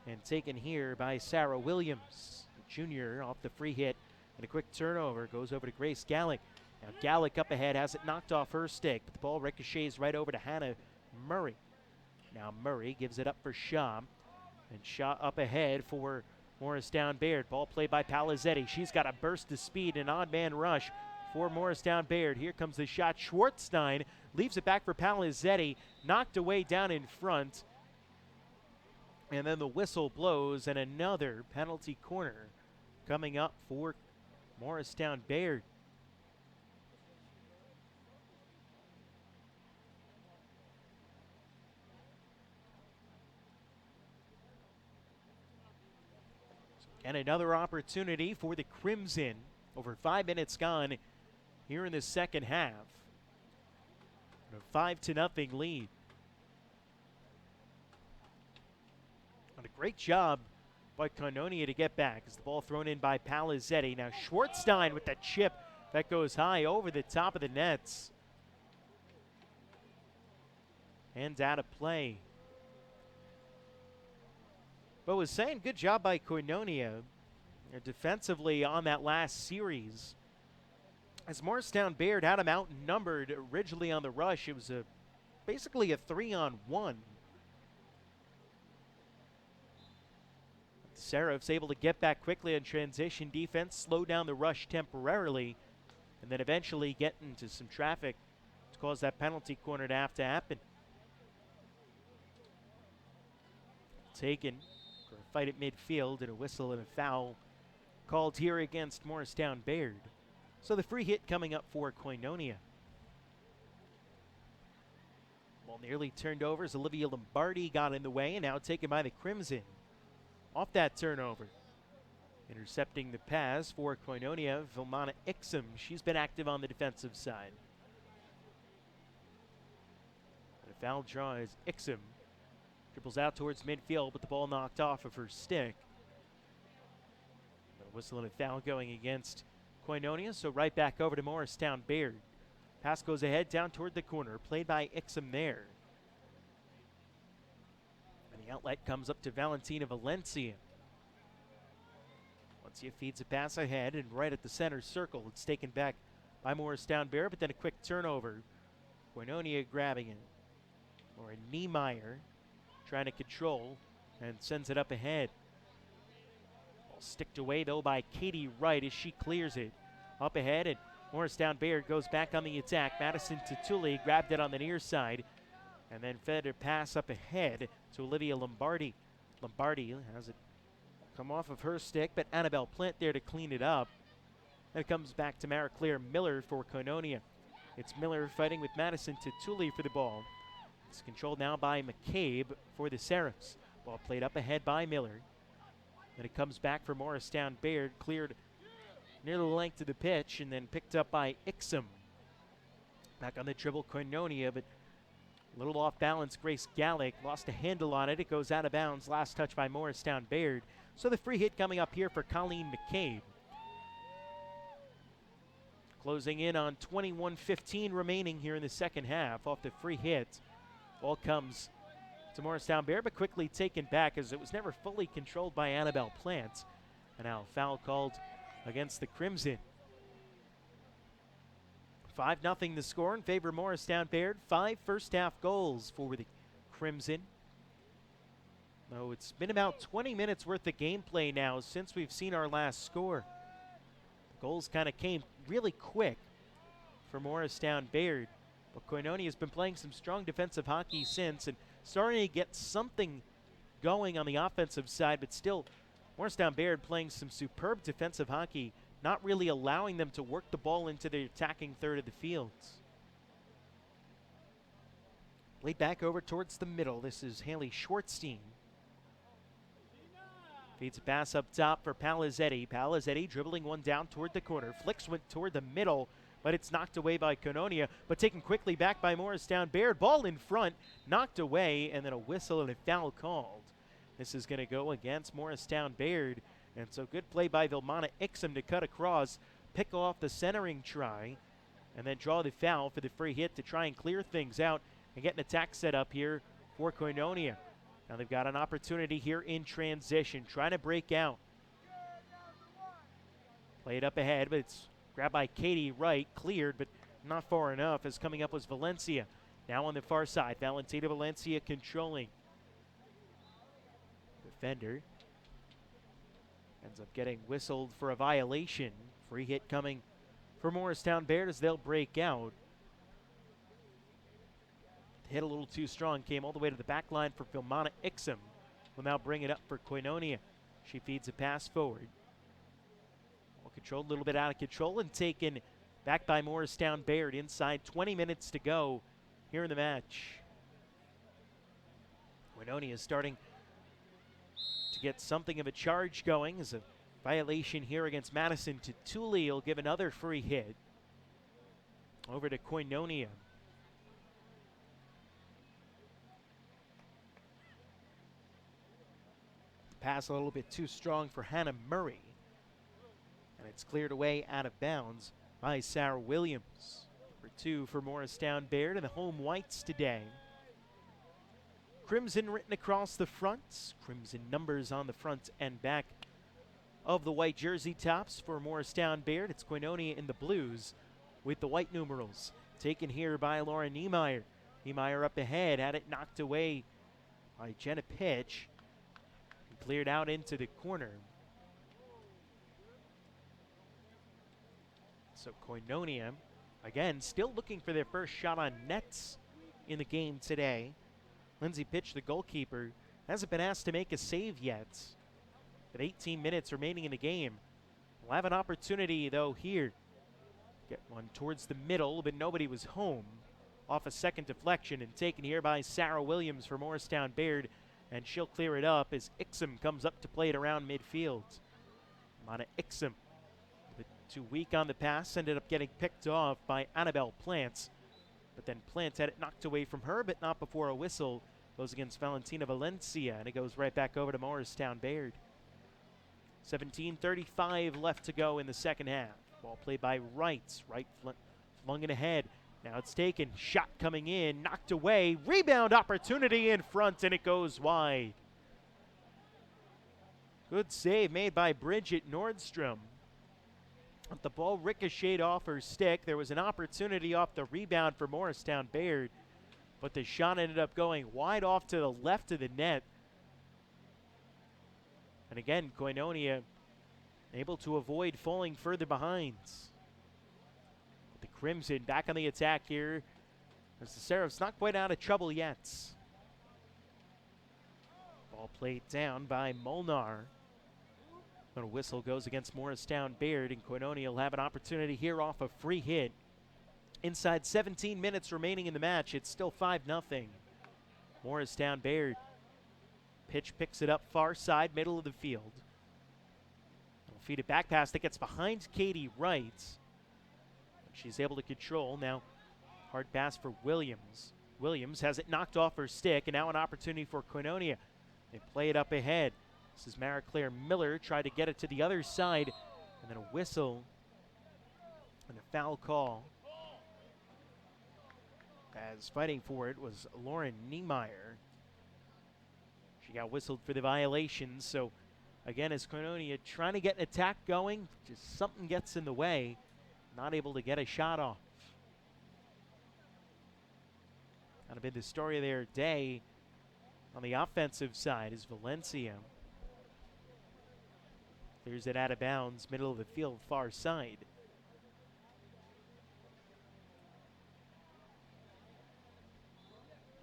and taken here by Sarah Williams, the junior, off the free hit. And a quick turnover goes over to Grace Gallick. Now Gallick up ahead has it knocked off her stick, but the ball ricochets right over to Hannah Murray. Now Murray gives it up for Shaw, and Shaw up ahead for Morristown-Beard. Ball played by Palizzetti. She's got a burst of speed, an odd man rush for Morristown-Beard. Here comes the shot. Schwartzstein leaves it back for Palizzetti, knocked away down in front. And then the whistle blows, and another penalty corner coming up for Morristown-Beard. And another opportunity for the Crimson. Over 5 minutes gone here in the second half. A 5-0 lead. And a great job by Koinonia to get back as the ball thrown in by Palizzetti. Now Schwartzstein with the chip that goes high over the top of the nets. And out of play. But was saying good job by Koinonia defensively on that last series. As Morristown-Beard had them outnumbered originally on the rush, it was basically a 3-on-1. Seraph's able to get back quickly on transition defense, slow down the rush temporarily, and then eventually get into some traffic to cause that penalty corner to have to happen. Taken for a fight at midfield and a whistle and a foul called here against Morristown-Beard. So the free hit coming up for Koinonia. Ball nearly turned over as Olivia Lombardi got in the way, and now taken by the Crimson. Off that turnover. Intercepting the pass for Koinonia, Vilmana Ixom. She's been active on the defensive side. And a foul draw as Ixom dribbles out towards midfield, but the ball knocked off of her stick. A whistle and a foul going against Koinonia, so right back over to Morristown-Beard. Pass goes ahead down toward the corner, played by Ixom there. And the outlet comes up to Valentina Valencia. Valencia feeds a pass ahead and right at the center circle. It's taken back by Morristown-Beard, but then a quick turnover. Koinonia grabbing it. Lauren Niemeyer trying to control and sends it up ahead. Ball sticked away though by Katie Wright as she clears it. Up ahead, and Morristown-Beard goes back on the attack. Madison Tatuli grabbed it on the near side and then fed a pass up ahead to Olivia Lombardi. Lombardi has it come off of her stick, but Annabelle Plint there to clean it up. Then it comes back to Mara Claire Miller for Koinonia. It's Miller fighting with Madison Tatuli for the ball. It's controlled now by McCabe for the Seraphs. Ball played up ahead by Miller. Then it comes back for Morristown-Beard, cleared near the length of the pitch and then picked up by Ixom. Back on the dribble, Koinonia, but a little off balance. Grace Gallick lost a handle on it. It goes out of bounds. Last touch by Morristown-Beard. So the free hit coming up here for Colleen McCabe. Closing in on 21:15 remaining here in the second half off the free hit. Ball comes to Morristown-Beard, but quickly taken back as it was never fully controlled by Annabelle Plant. And now foul called against the Crimson. 5-0 the score in favor of Morristown-Beard. 5 first-half goals for the Crimson. Oh, it's been about 20 minutes worth of gameplay now since we've seen our last score. The goals kind of came really quick for Morristown-Beard. But Koinonia has been playing some strong defensive hockey since and starting to get something going on the offensive side, but still Morristown-Beard playing some superb defensive hockey, not really allowing them to work the ball into the attacking third of the field. Played back over towards the middle. This is Haley Schwartzstein. Feeds a pass up top for Palizzetti. Palizzetti dribbling one down toward the corner. Flicks went toward the middle, but it's knocked away by Koinonia, but taken quickly back by Morristown-Beard. Ball in front, knocked away, and then a whistle and a foul called. This is going to go against Morristown-Beard, and so good play by Vilmana Ixom to cut across, pick off the centering try, and then draw the foul for the free hit to try and clear things out and get an attack set up here for Koinonia. Now they've got an opportunity here in transition, trying to break out. Play it up ahead, but it's grabbed by Katie Wright, cleared, but not far enough, as coming up was Valencia. Now on the far side, Valentina Valencia controlling. Defender ends up getting whistled for a violation. Free hit coming for Morristown-Beard as they'll break out. Hit a little too strong, came all the way to the back line for Vilmana Ixom. Will now bring it up for Koinonia. She feeds a pass forward. Well controlled, a little bit out of control, and taken back by Morristown-Beard inside 20 minutes to go here in the match. Koinonia is starting to get something of a charge going as a violation here against Madison Tutuli will give another free hit over to Koinonia. Pass a little bit too strong for Hannah Murray, and it's cleared away out of bounds by Sarah Williams. Number 2 for Morristown-Beard and the home whites today. Crimson written across the front, crimson numbers on the front and back of the white jersey tops for Morristown-Beard. It's Koinonia in the blues with the white numerals. Taken here by Laura Niemeyer. Niemeyer up ahead, had it knocked away by Jenna Pitch. Cleared out into the corner. So Koinonia, again, still looking for their first shot on nets in the game today. Lindsay Pitch, the goalkeeper, hasn't been asked to make a save yet. With 18 minutes remaining in the game. We'll have an opportunity, though, here. Get one towards the middle, but nobody was home. Off a second deflection and taken here by Sarah Williams for Morristown-Beard. And she'll clear it up as Ixom comes up to play it around midfield. Mana Ixom, a bit too weak on the pass, ended up getting picked off by Annabelle Plant. But then Plant had it knocked away from her, but not before a whistle goes against Valentina Valencia, and it goes right back over to Morristown-Beard. 17:35 left to go in the second half. Ball played by Wright. Wright flung it ahead. Now it's taken, shot coming in, knocked away, rebound opportunity in front, and it goes wide. Good save made by Bridget Nordstrom. But the ball ricocheted off her stick. There was an opportunity off the rebound for Morristown-Beard, but the shot ended up going wide off to the left of the net. And again, Koinonia able to avoid falling further behind. The Crimson back on the attack here as the Seraphs not quite out of trouble yet. Ball played down by Molnar. But a whistle goes against Morristown-Beard, and Koinonia will have an opportunity here off a free hit. Inside 17 minutes remaining in the match, it's still 5-0. Morristown-Beard. Pitch picks it up far side, middle of the field. They'll feed it back pass that gets behind Katie Wright. She's able to control. Now, hard pass for Williams. Williams has it knocked off her stick, and now an opportunity for Koinonia. They play it up ahead. This is Mara Claire Miller, tried to get it to the other side, and then a whistle And a foul call, as fighting for it was Lauren Niemeyer. She got whistled for the violation, so again, as Koinonia trying to get an attack going, just something gets in the way, not able to get a shot off. Kind of been the story of their day on the offensive side is Valencia clears it out of bounds, middle of the field, far side.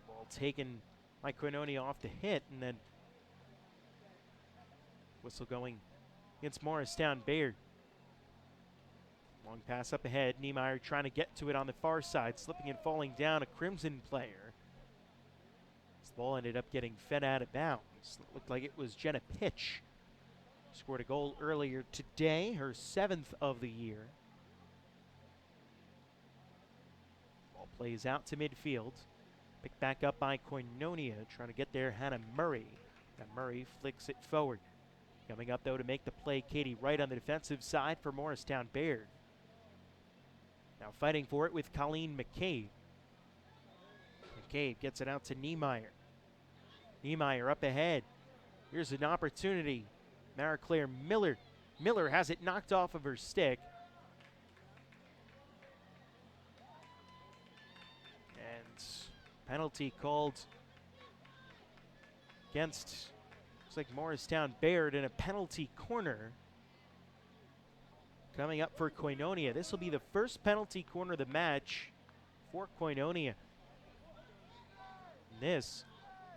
Ball taken by Koinonia off the hit, and then whistle going against Morristown-Beard. Long pass up ahead. Niemeyer trying to get to it on the far side, slipping and falling down, a Crimson player. This ball ended up getting fed out of bounds. It looked like it was Jenna Pitch. Scored a goal earlier today, her 7th of the year. Ball plays out to midfield. Picked back up by Koinonia, trying to get there, Hannah Murray. And Murray flicks it forward. Coming up, though, to make the play, Katie Wright on the defensive side for Morristown-Beard. Now fighting for it with Colleen McCabe. McCabe gets it out to Niemeyer. Niemeyer up ahead. Here's an opportunity. Mara Claire Miller. Miller has it knocked off of her stick. And penalty called against, looks like Morristown-Beard in a penalty corner. Coming up for Koinonia. This will be the first penalty corner of the match for Koinonia. And this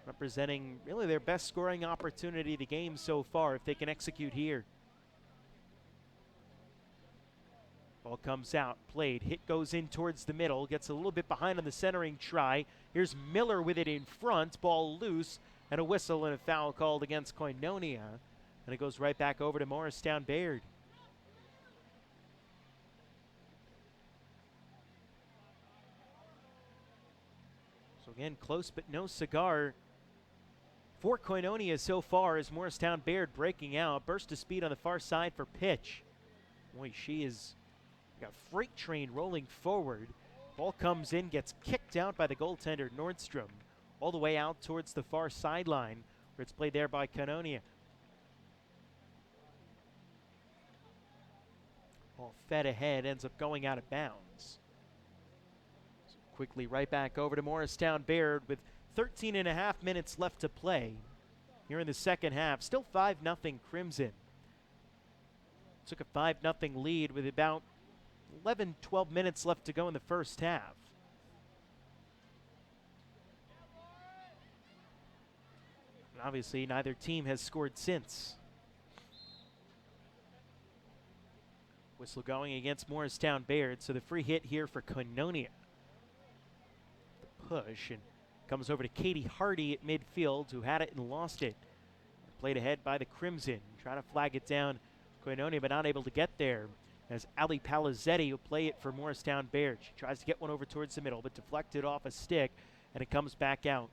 representing really their best scoring opportunity of the game so far if they can execute here. Ball comes out, played, hit goes in towards the middle, gets a little bit behind on the centering try. Here's Miller with it in front, ball loose, and a whistle and a foul called against Koinonia. And it goes right back over to Morristown-Beard. So again, close but no cigar for Koinonia so far as Morristown-Beard breaking out. Burst of speed on the far side for Pitch. Boy, she is got freight train rolling forward. Ball comes in, gets kicked out by the goaltender Nordstrom, all the way out towards the far sideline, where it's played there by Koinonia. Ball fed ahead, ends up going out of bounds. So quickly right back over to Morristown-Beard with 13 and a half minutes left to play here in the second half. Still 5-0 Crimson. Took a 5-0 lead with about 11, 12 minutes left to go in the first half. And obviously, neither team has scored since. Whistle going against Morristown-Beard, so the free hit here for Koinonia. The push, and comes over to Katie Hardy at midfield, who had it and lost it. Played ahead by the Crimson, trying to flag it down Koinonia, but not able to get there. As Ali Palazzetti will play it for Morristown-Beard. She tries to get one over towards the middle, but deflected off a stick, and it comes back out.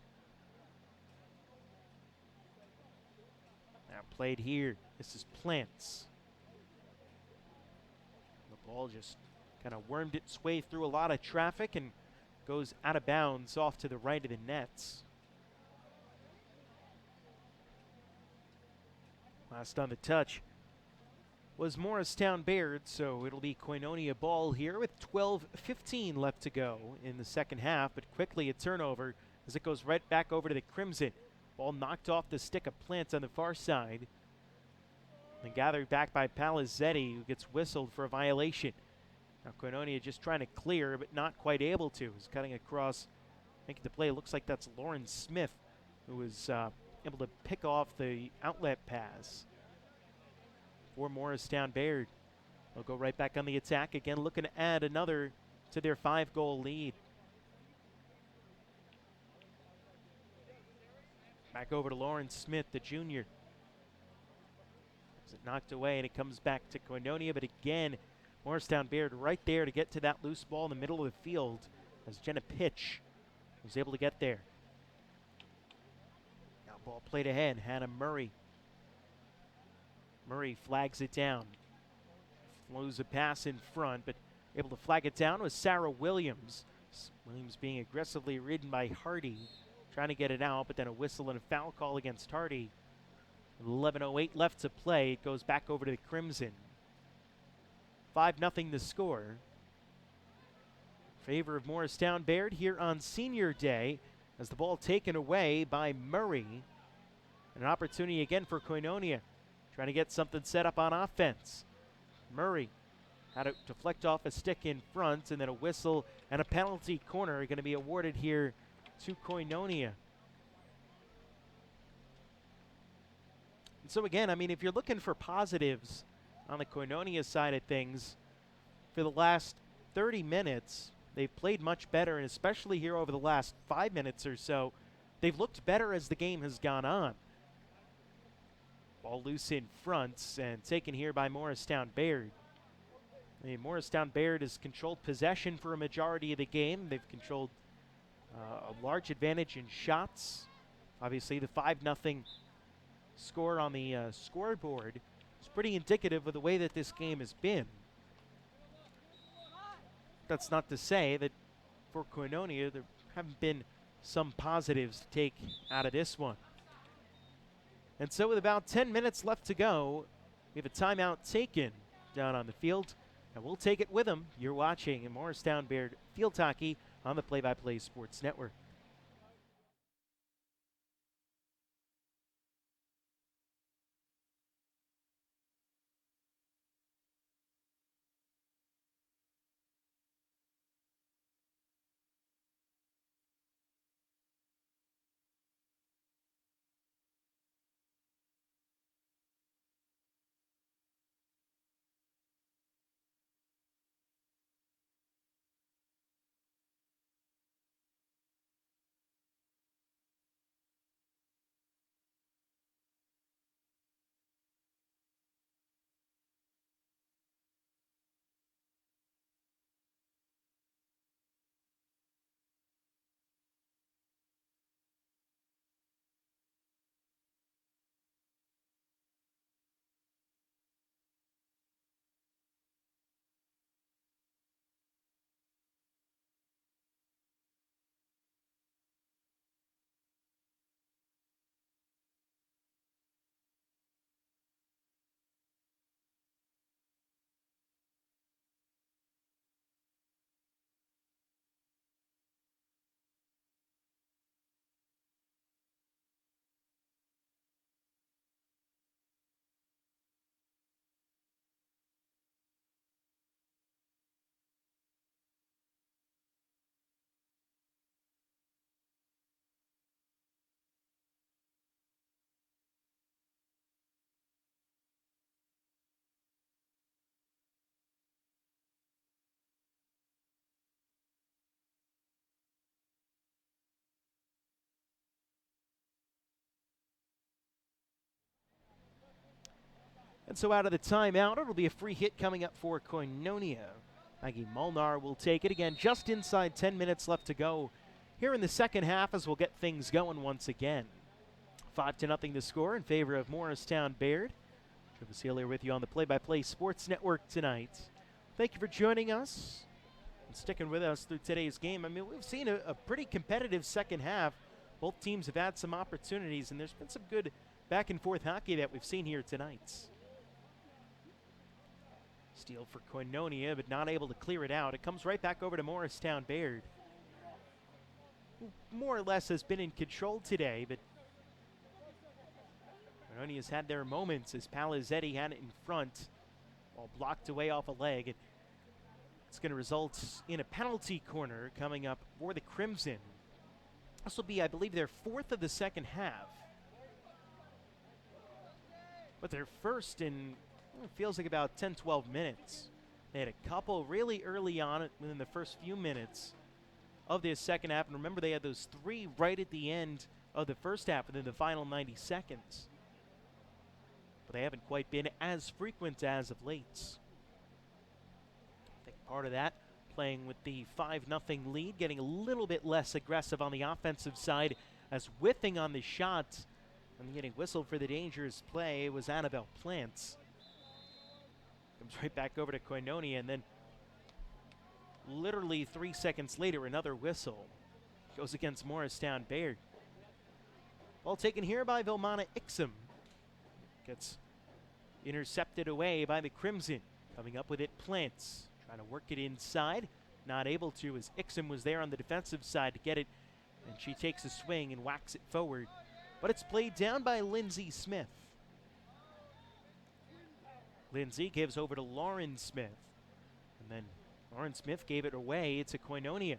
Now played here. This is Plants. The ball just kind of wormed its way through a lot of traffic and goes out of bounds off to the right of the nets. Last on the touch was Morristown-Beard, so it'll be Koinonia ball here with 12:15 left to go in the second half, but quickly a turnover as it goes right back over to the Crimson. Ball knocked off the stick of Plants on the far side and gathered back by Palazzetti, who gets whistled for a violation. Now Koinonia just trying to clear, but not quite able to. He's cutting across, making the play. It looks like that's Lauren Smith, who was able to pick off the outlet pass for Morristown-Beard. They'll go right back on the attack again, looking to add another to their 5-goal lead. Back over to Lauren Smith, the junior. Is it knocked away, and it comes back to Koinonia, but again, Morristown-Beard right there to get to that loose ball in the middle of the field as Jenna Pitch was able to get there. Now ball played ahead, Hannah Murray. Murray flags it down. Flows a pass in front, but Able to flag it down was Sarah Williams. Williams being aggressively ridden by Hardy, trying to get it out, but then a whistle and a foul call against Hardy. 11:08 left to play. It goes back over to the Crimson. 5-0 the score. Favor of Morristown-Beard here on Senior Day as the ball taken away by Murray. And an opportunity again for Koinonia, trying to get something set up on offense. Murray had to deflect off a stick in front, and then a whistle and a penalty corner are going to be awarded here to Koinonia. And so again, I mean, if you're looking for positives on the Koinonia side of things, for the last 30 minutes, they've played much better, and especially here over the last 5 minutes or so, they've looked better as the game has gone on. Ball loose in front and taken here by Morristown-Beard. Morristown-Beard has controlled possession for a majority of the game. They've controlled a large advantage in shots. Obviously, the 5-0 score on the scoreboard is pretty indicative of the way that this game has been. That's not to say that for Koinonia there haven't been some positives to take out of this one. And so with about 10 minutes left to go, we have a timeout taken down on the field, and we'll take it with them. You're watching Morristown-Beard Field Hockey on the Play-by-Play Sports Network. And so out of the timeout, it'll be a free hit coming up for Koinonia. Maggie Molnar will take it again, just inside 10 minutes left to go here in the second half as we'll get things going once again. 5-0 the score in favor of Morristown-Beard. Travis Hill here with you on the Play-by-Play Sports Network tonight. Thank you for joining us and sticking with us through today's game. I mean, we've seen a pretty competitive second half. Both teams have had some opportunities, and there's been some good back-and-forth hockey that we've seen here tonight. Steal for Koinonia, but not able to clear it out. It comes right back over to Morristown-Beard, who more or less has been in control today, but Koinonia's had their moments as Palizzetti had it in front, all blocked away off a leg. It's going to result in a penalty corner coming up for the Crimson. This will be, I believe, their fourth of the second half, but their first in it feels like about 10-12 minutes. They had a couple really early on within the first few minutes of this second half. And remember, they had those three right at the end of the first half within the final 90 seconds. But they haven't quite been as frequent as of late. I think part of that, playing with the 5-0 lead, getting a little bit less aggressive on the offensive side as whiffing on the shot and getting whistled for the dangerous play was Annabelle Plants. Comes right back over to Koinonia, and then literally 3 seconds later, another whistle goes against Morristown-Beard. Ball taken here by Vilmana Ixom. Gets intercepted away by the Crimson. Coming up with it, Plants. Trying to work it inside. Not able to, as Ixom was there on the defensive side to get it. And she takes a swing and whacks it forward. But it's played down by Lindsay Smith. Lindsay gives over to Lauren Smith. And then Lauren Smith gave it away. It's a Koinonia.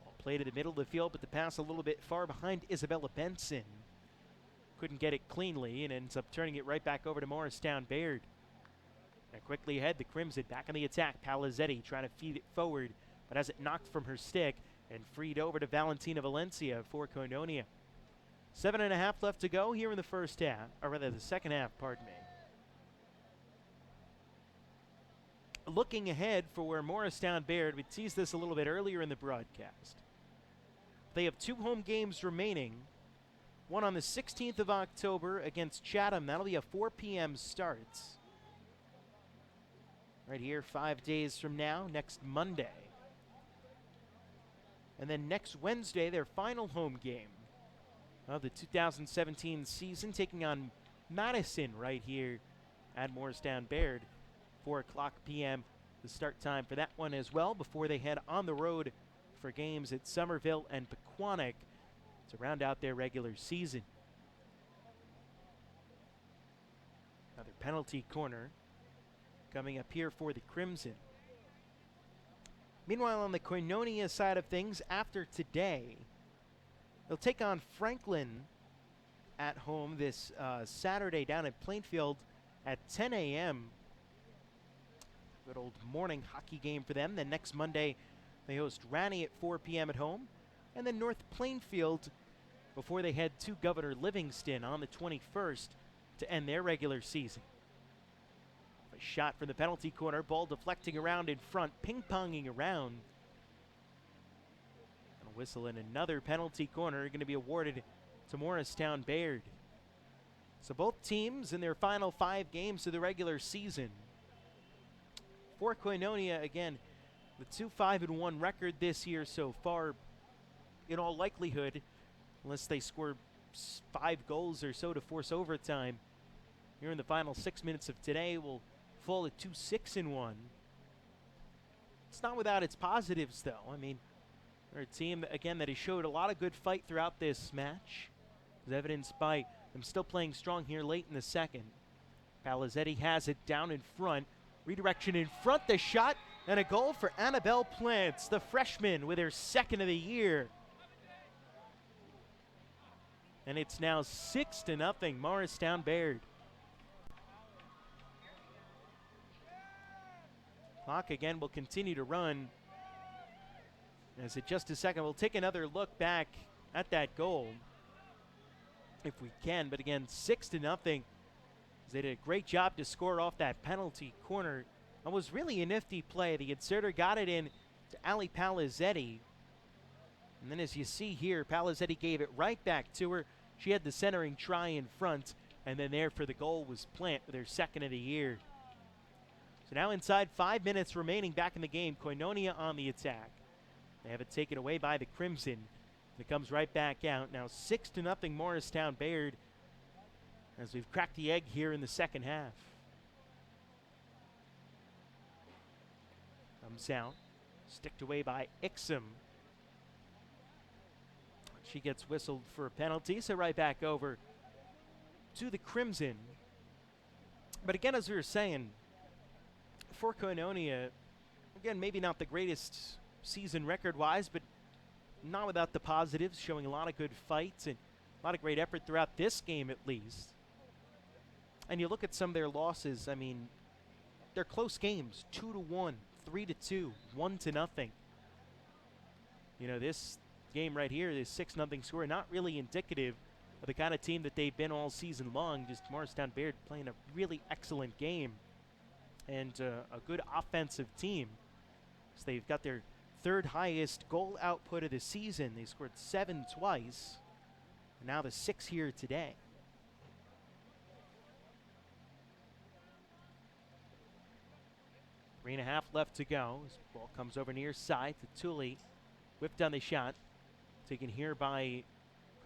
Ball played to the middle of the field, but the pass a little bit far behind Isabella Benson. Couldn't get it cleanly and ends up turning it right back over to Morristown-Beard. And quickly ahead, the Crimson back on the attack. Palizzetti trying to feed it forward, but has it knocked from her stick and freed over to Valentina Valencia for Koinonia. 7.5 left to go here in the first half, or rather the second half, pardon me. Looking ahead for where Morristown-Beard, we teased this a little bit earlier in the broadcast. They have 2 home games remaining. One on the 16th of October against Chatham. That'll be a 4 p.m. start. Right here, 5 days from now, next Monday. And then next Wednesday, their final home game of the 2017 season, taking on Madison right here at Morristown-Beard. 4 o'clock p.m. the start time for that one as well, before they head on the road for games at Somerville and Pequannock to round out their regular season. Another penalty corner coming up here for the Crimson. Meanwhile, on the Koinonia side of things, after today, they'll take on Franklin at home this Saturday down at Plainfield at 10 a.m. Good old morning hockey game for them. Then next Monday, they host Ranney at 4 p.m. at home. And then North Plainfield before they head to Governor Livingston on the 21st to end their regular season. A shot from the penalty corner, ball deflecting around in front, ping-ponging around. And a whistle in another penalty corner going to be awarded to Morristown-Beard. So both teams in their final 5 games of the regular season. For Koinonia, again, the 2-5-1 record this year so far, in all likelihood, unless they score 5 goals or so to force overtime, here in the final 6 minutes of today, will fall at 2-6-1. It's not without its positives, though. I mean, they're a team, again, that has showed a lot of good fight throughout this match, as evidenced by them still playing strong here late in the second. Palizzetti has it down in front. Redirection in front, the shot, and a goal for Annabelle Plants, the freshman, with her second of the year. And it's now 6-0, Morristown-Beard. Clock again will continue to run. As in just a second, we'll take another look back at that goal, if we can. But again, 6-0. They did a great job to score off that penalty corner. It was really a nifty play. The inserter got it in to Ali Palizzetti. And then as you see here, Palizzetti gave it right back to her. She had the centering try in front. And then there for the goal was Plant with her second of the year. So now inside 5 minutes remaining back in the game, Koinonia on the attack. They have it taken away by the Crimson. It comes right back out. Now 6-0 Morristown-Beard, as we've cracked the egg here in the second half. Comes out, sticked away by Ixom. She gets whistled for a penalty, so right back over to the Crimson. But again, as we were saying, for Koinonia, again, maybe not the greatest season record-wise, but not without the positives, showing a lot of good fights and a lot of great effort throughout this game at least. And you look at some of their losses, I mean, they're close games, 2-1, 3-2, 1-0. You know, this game right here, this 6-0 score, not really indicative of the kind of team that they've been all season long. Just Morristown-Beard playing a really excellent game and a good offensive team. So they've got their 3rd highest goal output of the season. They scored 7 twice, and now the 6 here today. 3.5 left to go. This ball comes over near side to Tully. Whipped on the shot. Taken here by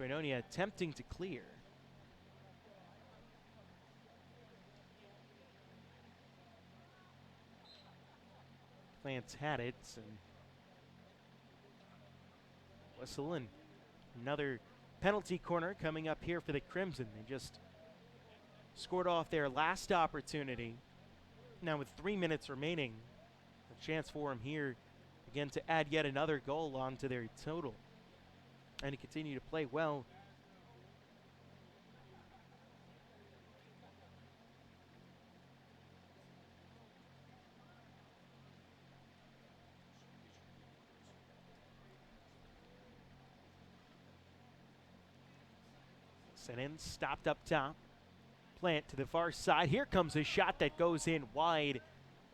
Koinonia, attempting to clear. Plants had it, and whistle, and another penalty corner coming up here for the Crimson. They just scored off their last opportunity. Now with 3 minutes remaining, a chance for them here again to add yet another goal onto their total and to continue to play well. Sent in, stopped up top. Plant to the far side. Here comes a shot that goes in wide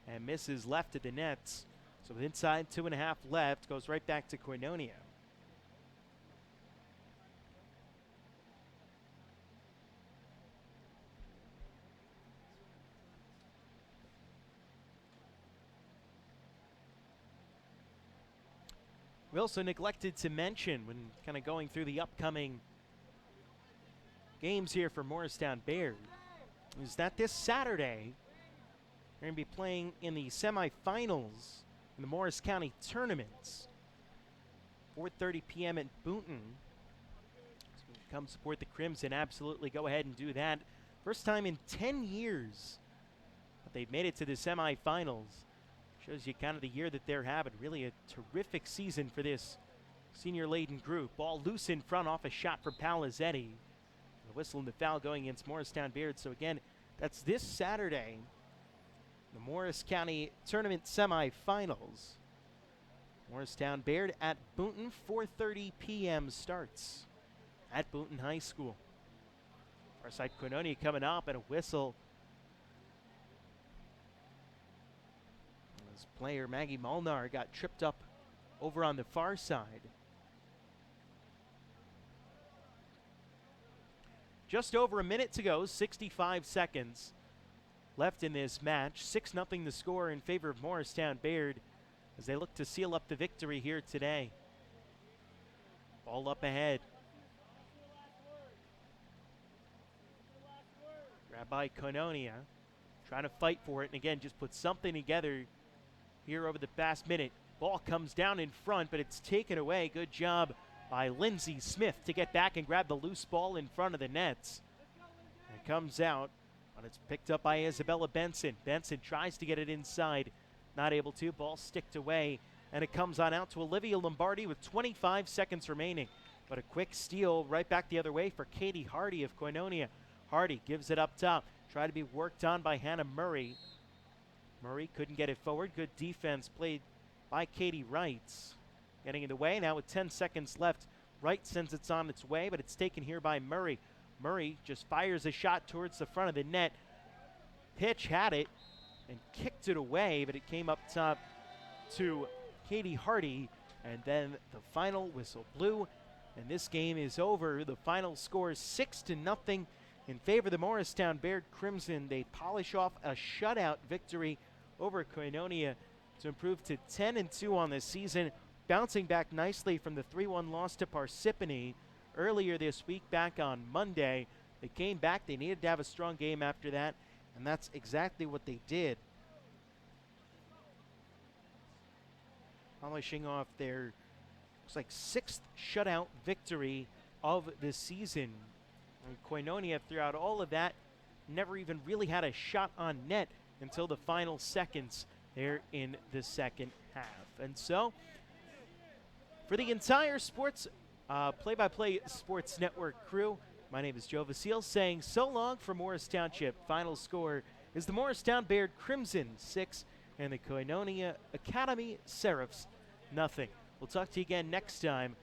and misses left of the nets. So with inside 2.5 left, goes right back to Koinonia. We also neglected to mention when kind of going through the upcoming games here for Morristown-Beard is that this Saturday they're going to be playing in the semifinals in the Morris County tournaments. 4:30 p.m. at Boonton. So come support the Crimson. Absolutely go ahead and do that. First time in 10 years that they've made it to the semifinals. Shows you kind of the year that they're having. Really a terrific season for this senior-laden group. Ball loose in front off a shot from Palizzetti. The whistle and the foul going against Morristown-Beard. So again, that's this Saturday, the Morris County Tournament semifinals. Morristown-Beard at Boonton, 4:30 p.m. starts at Boonton High School. Far side Koinonia coming up, and a whistle. This player, Maggie Molnar, got tripped up over on the far side. Just over a minute to go, 65 seconds left in this match. 6-0 the score in favor of Morristown-Beard as they look to seal up the victory here today. Ball up ahead. Grabbed by Koinonia, trying to fight for it, and again, just put something together here over the past minute. Ball comes down in front, but it's taken away. Good job by Lindsay Smith to get back and grab the loose ball in front of the nets. It comes out, but it's picked up by Isabella Benson. Benson tries to get it inside, not able to. Ball sticked away, and it comes on out to Olivia Lombardi with 25 seconds remaining. But a quick steal right back the other way for Katie Hardy of Koinonia. Hardy gives it up top, tried to be worked on by Hannah Murray. Murray couldn't get it forward. Good defense played by Katie Wright. Getting in the way now with 10 seconds left. Wright sends it on its way, but it's taken here by Murray. Murray just fires a shot towards the front of the net. Pitch had it and kicked it away, but it came up top to Katie Hardy, and then the final whistle blew, and this game is over. The final score is 6-0 in favor of the Morristown-Beard Crimson. They polish off a shutout victory over Koinonia to improve to 10-2 on the season, bouncing back nicely from the 3-1 loss to Parsippany earlier this week back on Monday. They came back. They needed to have a strong game after that, and that's exactly what they did. Polishing off their, looks like, 6th shutout victory of the season. And Koinonia, throughout all of that, never even really had a shot on net until the final seconds there in the second half. And so, for the entire sports play-by-play Sports Network crew, my name is Joe Vasile saying so long for Morris Township. Final score is the Morristown-Beard Crimson 6 and the Koinonia Academy Seraphs nothing. We'll talk to you again next time